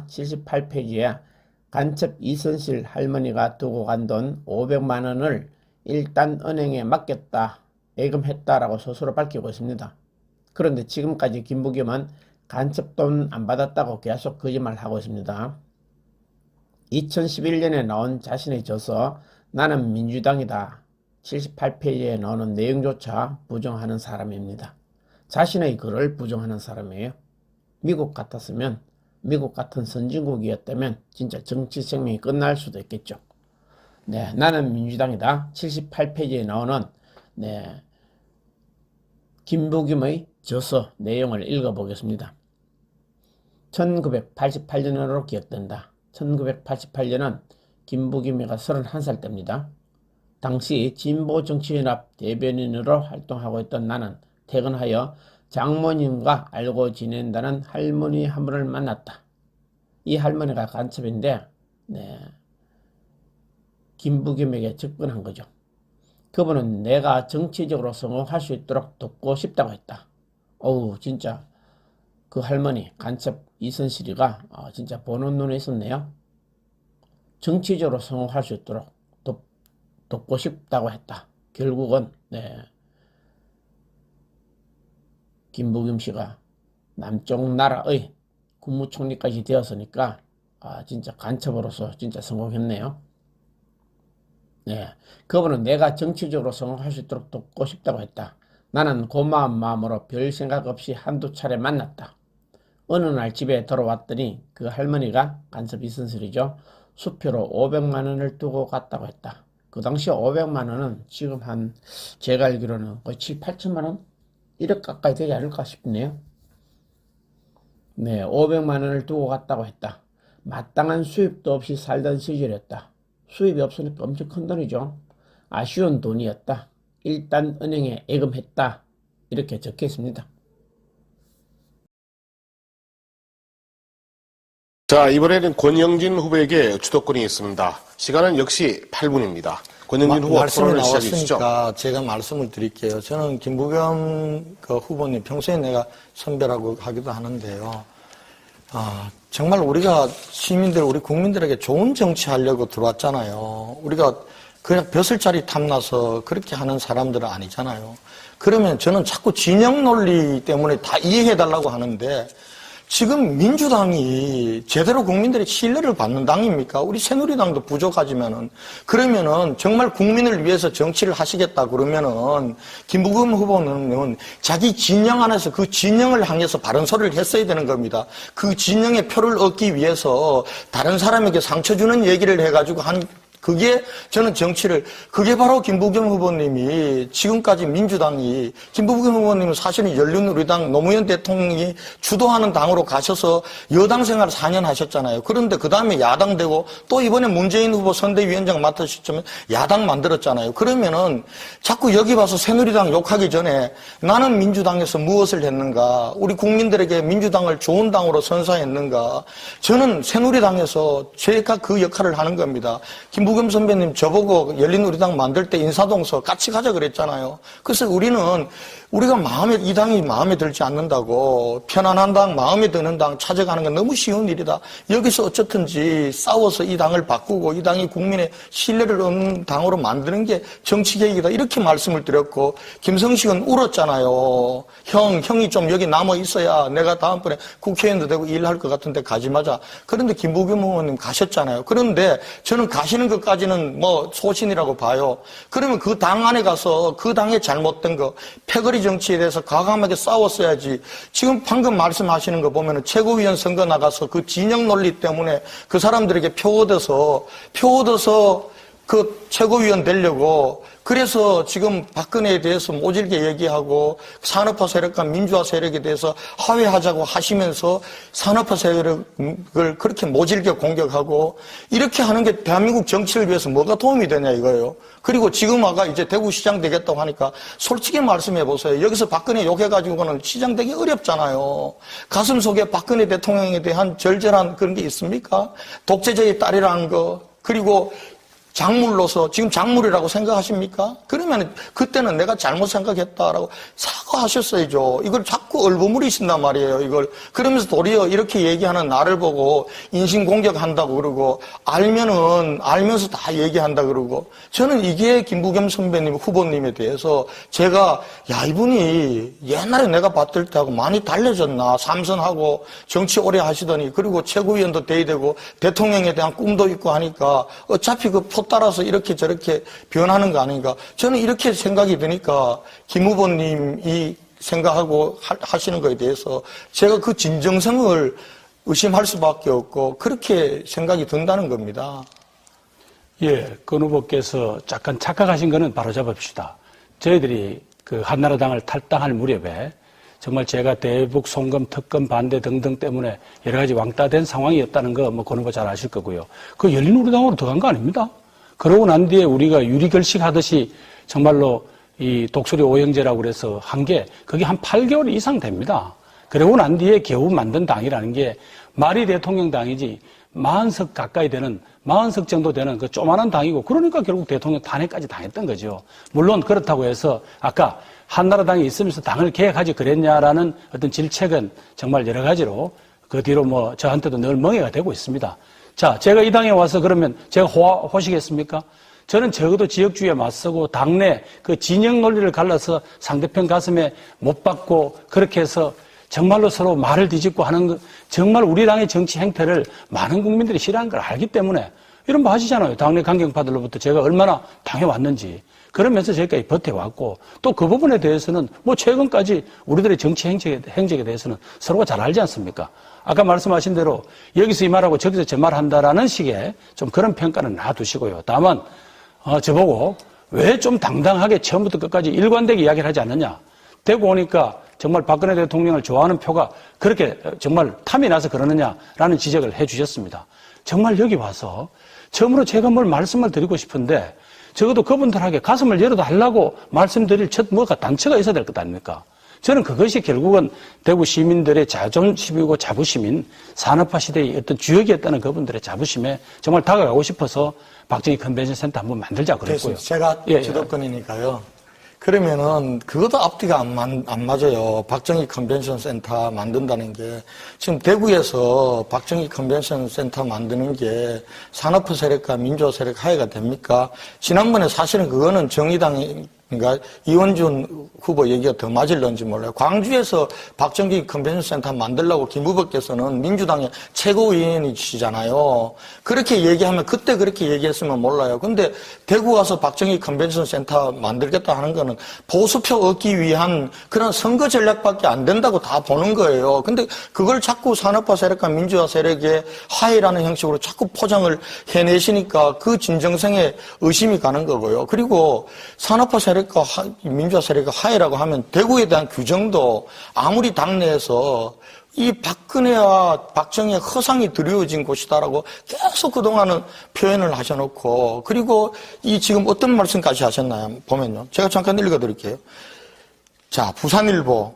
[SPEAKER 5] 78페이지에 간첩 이선실 할머니가 두고 간 돈 500만 원을 일단 은행에 맡겼다, 예금했다라고 스스로 밝히고 있습니다. 그런데 지금까지 김부겸은 간첩 돈 안 받았다고 계속 거짓말하고 있습니다. 2011년에 나온 자신의 저서 나는 민주당이다 78페이지에 나오는 내용조차 부정하는 사람입니다. 자신의 글을 부정하는 사람이에요. 미국 같았으면, 미국 같은 선진국이었다면 진짜 정치 생명이 끝날 수도 있겠죠. 네, 나는 민주당이다 78페이지에 나오는 김부겸의 저서 내용을 읽어보겠습니다. 1988년으로 기억된다. 1988년은 김부겸이가 31살 때입니다. 당시 진보정치연합 대변인으로 활동하고 있던 나는 퇴근하여 장모님과 알고 지낸다는 할머니 한 분을 만났다. 이 할머니가 간첩인데 김부겸에게 접근한 거죠. 그분은 내가 정치적으로 성공할 수 있도록 돕고 싶다고 했다. 어우, 진짜 그 할머니 간첩 이선실이가 진짜 보는 눈에 있었네요. 정치적으로 성공할 수 있도록 돕고 싶다고 했다. 결국은 김부겸 씨가 남쪽 나라의 국무총리까지 되었으니까 진짜 간첩으로서 진짜 성공했네요. 그분은 내가 정치적으로 성공할 수 있도록 돕고 싶다고 했다. 나는 고마운 마음으로 별 생각 없이 한두 차례 만났다. 어느 날 집에 돌아왔더니 그 할머니가 간첩 이선실이죠. 수표로 500만 원을 두고 갔다고 했다. 그 당시 500만 원은 지금 제가 알기로는 거의 7, 8천만 원? 1억 가까이 되지 않을까 싶네요. 500만 원을 두고 갔다고 했다. 마땅한 수입도 없이 살던 시절이었다. 수입이 없으니까 엄청 큰 돈이죠. 아쉬운 돈이었다. 일단 은행에 예금했다. 이렇게 적혀 있습니다.
[SPEAKER 1] 자, 이번에는 권영진 후보에게 주도권이 있습니다. 시간은 역시 8분입니다. 권영진 후보
[SPEAKER 2] 말씀이
[SPEAKER 1] 토론을 시작해 주시죠.
[SPEAKER 2] 나왔으니까 제가 말씀을 드릴게요. 저는 김부겸 후보님 평소에 내가 선배라고 하기도 하는데요. 정말 우리가 시민들, 우리 국민들에게 좋은 정치하려고 들어왔잖아요. 우리가 그냥 벼슬자리 탐나서 그렇게 하는 사람들은 아니잖아요. 그러면 저는 자꾸 진영 논리 때문에 다 이해해달라고 하는데 지금 민주당이 제대로 국민들의 신뢰를 받는 당입니까? 우리 새누리당도 부족하지만은 그러면은 정말 국민을 위해서 정치를 하시겠다 그러면은 김부겸 후보는 자기 진영 안에서 그 진영을 향해서 바른 소리를 했어야 되는 겁니다. 그 진영의 표를 얻기 위해서 다른 사람에게 상처 주는 얘기를 해가지고 그게 저는 그게 바로 김부겸 후보님이 지금까지 민주당이, 김부겸 후보님은 사실은 열린우리당 노무현 대통령이 주도하는 당으로 가셔서 여당 생활 4년 하셨잖아요. 그런데 그 다음에 야당 되고 또 이번에 문재인 후보 선대위원장 맡으셨지만 야당 만들었잖아요. 그러면은 자꾸 여기 와서 새누리당 욕하기 전에 나는 민주당에서 무엇을 했는가, 우리 국민들에게 민주당을 좋은 당으로 선사했는가, 저는 새누리당에서 제가 그 역할을 하는 겁니다. 김부겸 선배님 저보고 열린우리당 만들 때 인사동서 같이 가자 그랬잖아요. 그래서 우리는 우리가 이 당이 마음에 들지 않는다고 편안한 당, 마음에 드는 당 찾아가는 건 너무 쉬운 일이다. 여기서 어쨌든지 싸워서 이 당을 바꾸고 이 당이 국민의 신뢰를 얻는 당으로 만드는 게 정치개혁이다. 이렇게 말씀을 드렸고, 김성식은 울었잖아요. 형이 좀 여기 남아 있어야 내가 다음번에 국회의원도 되고 일할 것 같은데 가지 마자. 그런데 김부겸 의원님 가셨잖아요. 그런데 저는 가시는 것까지는 뭐 소신이라고 봐요. 그러면 그 당 안에 가서 그 당의 잘못된 거, 패거리 정치에 대해서 과감하게 싸웠어야지. 지금 방금 말씀하시는 거 보면은 최고위원 선거 나가서 그 진영 논리 때문에 그 사람들에게 표 얻어서 그 최고위원 되려고, 그래서 지금 박근혜에 대해서 모질게 얘기하고 산업화 세력과 민주화 세력에 대해서 화해하자고 하시면서 산업화 세력을 그렇게 모질게 공격하고, 이렇게 하는 게 대한민국 정치를 위해서 뭐가 도움이 되냐 이거예요. 그리고 지금 아까 이제 대구시장 되겠다고 하니까 솔직히 말씀해 보세요. 여기서 박근혜 욕해가지고는 시장 되기 어렵잖아요. 가슴 속에 박근혜 대통령에 대한 절절한 그런 게 있습니까? 독재자의 딸이라는 거, 그리고 작물로서 지금 작물이라고 생각하십니까? 그러면 그때는 내가 잘못 생각했다라고 사과하셨어야죠. 이걸 자꾸 얼버무리신단 말이에요, 이걸. 그러면서 도리어 이렇게 얘기하는 나를 보고 인신공격한다고 그러고, 알면서 다 얘기한다 그러고. 저는 이게 김부겸 선배님, 후보님에 대해서 제가, 야, 이분이 옛날에 내가 봤을 때하고 많이 달라졌나. 삼선하고 정치 오래 하시더니, 그리고 최고위원도 돼야 되고 대통령에 대한 꿈도 있고 하니까 어차피 그 표 따라서 이렇게 저렇게 변하는 거 아닌가. 저는 이렇게 생각이 드니까 김 후보님이 생각하고 하시는 거에 대해서 제가 그 진정성을 의심할 수밖에 없고 그렇게 생각이 든다는 겁니다.
[SPEAKER 3] 예, 권 후보께서 잠깐 착각하신 거는 바로잡읍시다. 저희들이 그 한나라당을 탈당할 무렵에 정말 제가 대북 송금, 특검 반대 등등 때문에 여러 가지 왕따된 상황이었다는 거 권 후보 잘 아실 거고요. 그 열린우리당으로 들어간 거 아닙니다. 그러고 난 뒤에 우리가 유리결식 하듯이 정말로 이 독수리 오형제라고 그래서 한 게 그게 한 8개월 이상 됩니다. 그러고 난 뒤에 겨우 만든 당이라는 게 말이 대통령 당이지 40석 가까이 되는 40석 정도 되는 그 조만한 당이고, 그러니까 결국 대통령 탄핵까지 당했던 거죠. 물론 그렇다고 해서 아까 한나라당이 있으면서 당을 개혁하지 그랬냐라는 어떤 질책은 정말 여러 가지로 그 뒤로 뭐 저한테도 늘 멍해가 되고 있습니다. 자, 제가 이 당에 와서 그러면 제가 호시겠습니까? 저는 적어도 지역주의에 맞서고 당내 그 진영 논리를 갈라서 상대편 가슴에 못 박고 그렇게 해서 정말로 서로 말을 뒤집고 하는 정말 우리 당의 정치 행태를 많은 국민들이 싫어하는 걸 알기 때문에 이런 거 하시잖아요. 당내 강경파들로부터 제가 얼마나 당해왔는지. 그러면서 저희까지 버텨왔고, 또 그 부분에 대해서는 뭐 최근까지 우리들의 정치 행적에 대해서는 서로가 잘 알지 않습니까? 아까 말씀하신 대로 여기서 이 말하고 저기서 저 말한다라는 식의 좀 그런 평가는 놔두시고요. 다만 저보고 왜 좀 당당하게 처음부터 끝까지 일관되게 이야기를 하지 않느냐. 되고 오니까 정말 박근혜 대통령을 좋아하는 표가 그렇게 정말 탐이 나서 그러느냐라는 지적을 해 주셨습니다. 정말 여기 와서 처음으로 제가 뭘 말씀을 드리고 싶은데 적어도 그분들에게 가슴을 열어달라고 말씀드릴 뭐가 단체가 있어야 될 것 아닙니까? 저는 그것이 결국은 대구 시민들의 자존심이고 자부심인 산업화 시대의 어떤 주역이었다는 그분들의 자부심에 정말 다가가고 싶어서 박정희 컨벤션 센터 한번 만들자 그랬고요.
[SPEAKER 2] 제가 주도권이니까요. 그러면은 그것도 앞뒤가 안 맞아요. 박정희 컨벤션 센터 만든다는 게 지금 대구에서 박정희 컨벤션 센터 만드는 게 산업화 세력과 민주화 세력 하해가 됩니까? 지난번에 사실은 그거는 정의당이 그러니까 이원준 후보 얘기가 더 맞을런지 몰라요. 광주에서 박정희 컨벤션 센터 만들려고 김 후보께서는 민주당의 최고위원이시잖아요. 그렇게 얘기하면 그때 그렇게 얘기했으면 몰라요. 근데 대구 가서 박정희 컨벤션 센터 만들겠다 하는 거는 보수표 얻기 위한 그런 선거 전략밖에 안 된다고 다 보는 거예요. 근데 그걸 자꾸 산업화 세력과 민주화 세력의 화해라는 형식으로 자꾸 포장을 해내시니까 그 진정성에 의심이 가는 거고요. 그리고 산업화 세력 민주화 세력과 화해라고 하면 대구에 대한 규정도 아무리 당내에서 이 박근혜와 박정희의 허상이 드리워진 곳이다라고 계속 그동안은 표현을 하셔놓고, 그리고 이 지금 어떤 말씀까지 하셨나요? 보면요. 제가 잠깐 읽어드릴게요. 자, 부산일보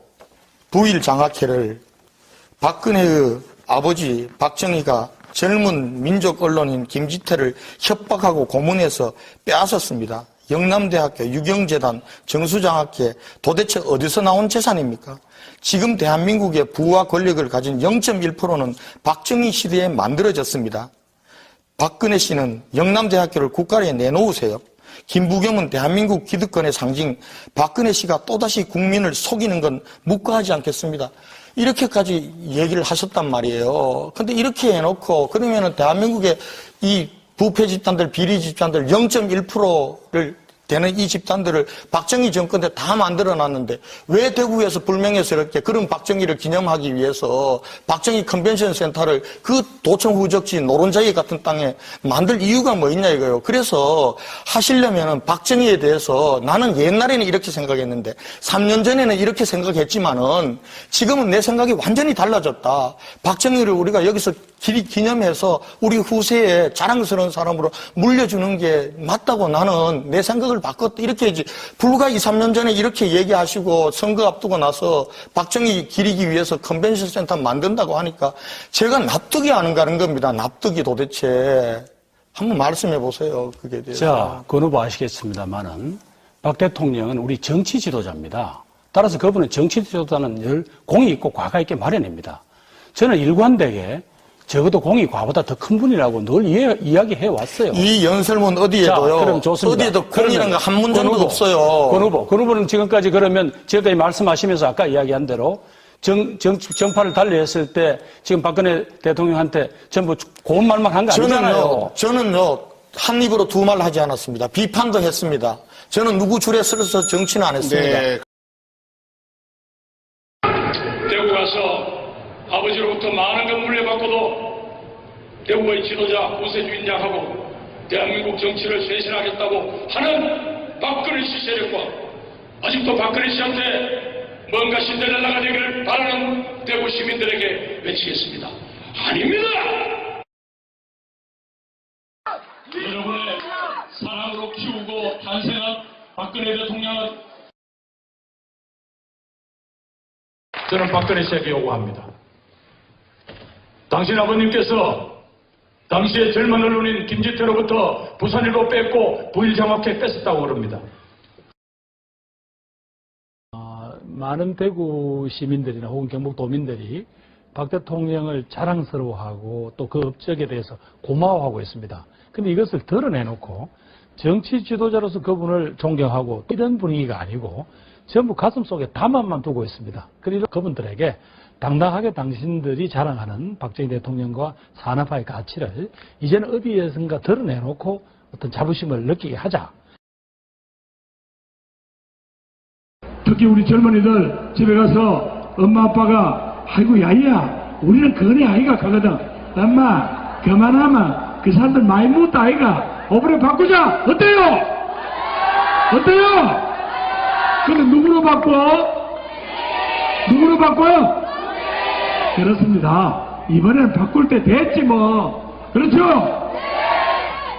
[SPEAKER 2] 부일 장학회를 박근혜의 아버지 박정희가 젊은 민족 언론인 김지태를 협박하고 고문해서 빼앗았습니다. 영남대학교, 유경재단, 정수장학회 도대체 어디서 나온 재산입니까? 지금 대한민국의 부와 권력을 가진 0.1%는 박정희 시대에 만들어졌습니다. 박근혜 씨는 영남대학교를 국가에 내놓으세요. 김부겸은 대한민국 기득권의 상징, 박근혜 씨가 또다시 국민을 속이는 건 묵과하지 않겠습니다. 이렇게까지 얘기를 하셨단 말이에요. 근데 이렇게 해놓고 그러면은 대한민국의 이 부패 집단들, 비리 집단들 0.1%를 되는 이 집단들을 박정희 정권 때 다 만들어놨는데 왜 대구에서 불명예스럽게 그런 박정희를 기념하기 위해서 박정희 컨벤션 센터를 그 도청 후적지 노른자기 같은 땅에 만들 이유가 뭐 있냐 이거예요. 그래서 하시려면은 박정희에 대해서 나는 옛날에는 이렇게 생각했는데 3년 전에는 이렇게 생각했지만은 지금은 내 생각이 완전히 달라졌다. 박정희를 우리가 여기서 기념해서 우리 후세에 자랑스러운 사람으로 물려주는 게 맞다고 나는 내 생각을 바꿨다. 이렇게 이제 불과 2, 3년 전에 이렇게 얘기하시고 선거 앞두고 나서 박정희 기리기 위해서 컨벤션 센터 만든다고 하니까 제가 납득이 안 가는 겁니다. 납득이 도대체. 한번 말씀해 보세요. 그게 대해서.
[SPEAKER 3] 자, 권 후보 아시겠습니다만은 박 대통령은 우리 정치 지도자입니다. 따라서 그분은 정치 지도자는 늘 공이 있고 과가 있게 마련입니다. 저는 일관되게 적어도 공이 과보다 더 큰 분이라고 늘 이야기해 왔어요.
[SPEAKER 2] 이 연설문 어디에도요.
[SPEAKER 3] 자, 그럼 좋습니다.
[SPEAKER 2] 어디에도 공이라는 거 한 문장도 없어요.
[SPEAKER 3] 권 후보는 지금까지 그러면 지금까지 말씀하시면서 아까 이야기한 대로 정파를 달리했을 때 지금 박근혜 대통령한테 전부 고운 말만 한 거 아니잖아요.
[SPEAKER 2] 저는요, 한 입으로 두 말 하지 않았습니다. 비판도 했습니다. 저는 누구 줄에 서서 정치는 안 했습니다.
[SPEAKER 1] 네.
[SPEAKER 4] 대구 가서 아버지로부터 많은 걸 물려받고도 대구의 지도자, 구세주인장하고 대한민국 정치를 쇄신하겠다고 하는 박근혜 씨 세력과 아직도 박근혜 씨한테 뭔가 신데렐라가 되기를 바라는 대구 시민들에게 외치겠습니다. 아닙니다! 여러분의 사랑으로 키우고 탄생한 박근혜 대통령은 저는 박근혜 씨에게 요구합니다. 당신 아버님께서 당시에 젊은 언론인 김지태로부터 부산일보 뺏고 부일장학회 뺏었다고 그럽니다.
[SPEAKER 3] 많은 대구 시민들이나 혹은 경북도민들이 박 대통령을 자랑스러워하고 또 그 업적에 대해서 고마워하고 있습니다. 근데 이것을 드러내놓고 정치 지도자로서 그분을 존경하고 이런 분위기가 아니고 전부 가슴속에 담화만 두고 있습니다. 그래서 그분들에게 당당하게 당신들이 자랑하는 박정희 대통령과 산업화의 가치를 이제는 어디에선가 드러내놓고 어떤 자부심을 느끼게 하자.
[SPEAKER 4] 특히 우리 젊은이들 집에 가서 엄마 아빠가 아이고 야야 우리는 그네 아이가 가거든. 엄마 그만하면 그 사람들 많이 묻다 아이가. 어버려 바꾸자. 어때요? 어때요? 그럼 누구로 바꿔? 누구로 바꿔요? 그렇습니다. 이번에는 바꿀 때 됐지 뭐. 그렇죠?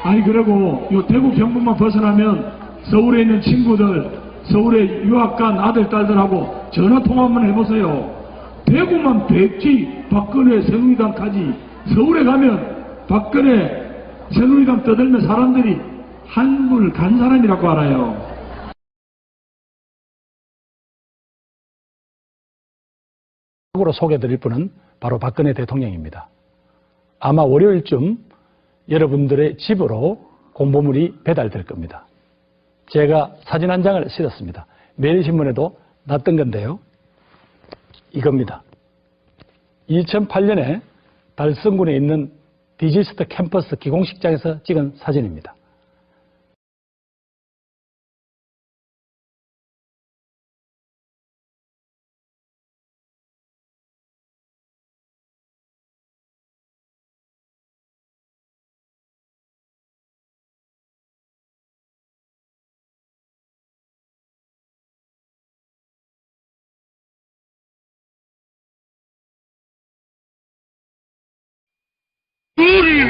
[SPEAKER 4] 아니 그리고 요 대구 경북만 벗어나면 서울에 있는 친구들 서울에 유학 간 아들 딸들하고 전화 통화 한번 해보세요. 대구만 백지 박근혜 새누리당까지 서울에 가면 박근혜 새누리당 떠들면 사람들이 한물 간 사람이라고 알아요.
[SPEAKER 3] 으로 소개드릴 분은 바로 박근혜 대통령입니다. 아마 월요일쯤 여러분들의 집으로 공보물이 배달될 겁니다. 제가 사진 한 장을 실었습니다. 매일신문에도 났던 건데요. 이겁니다. 2008년에 달성군에 있는 디지스트 캠퍼스 기공식장에서 찍은 사진입니다.
[SPEAKER 4] 둘이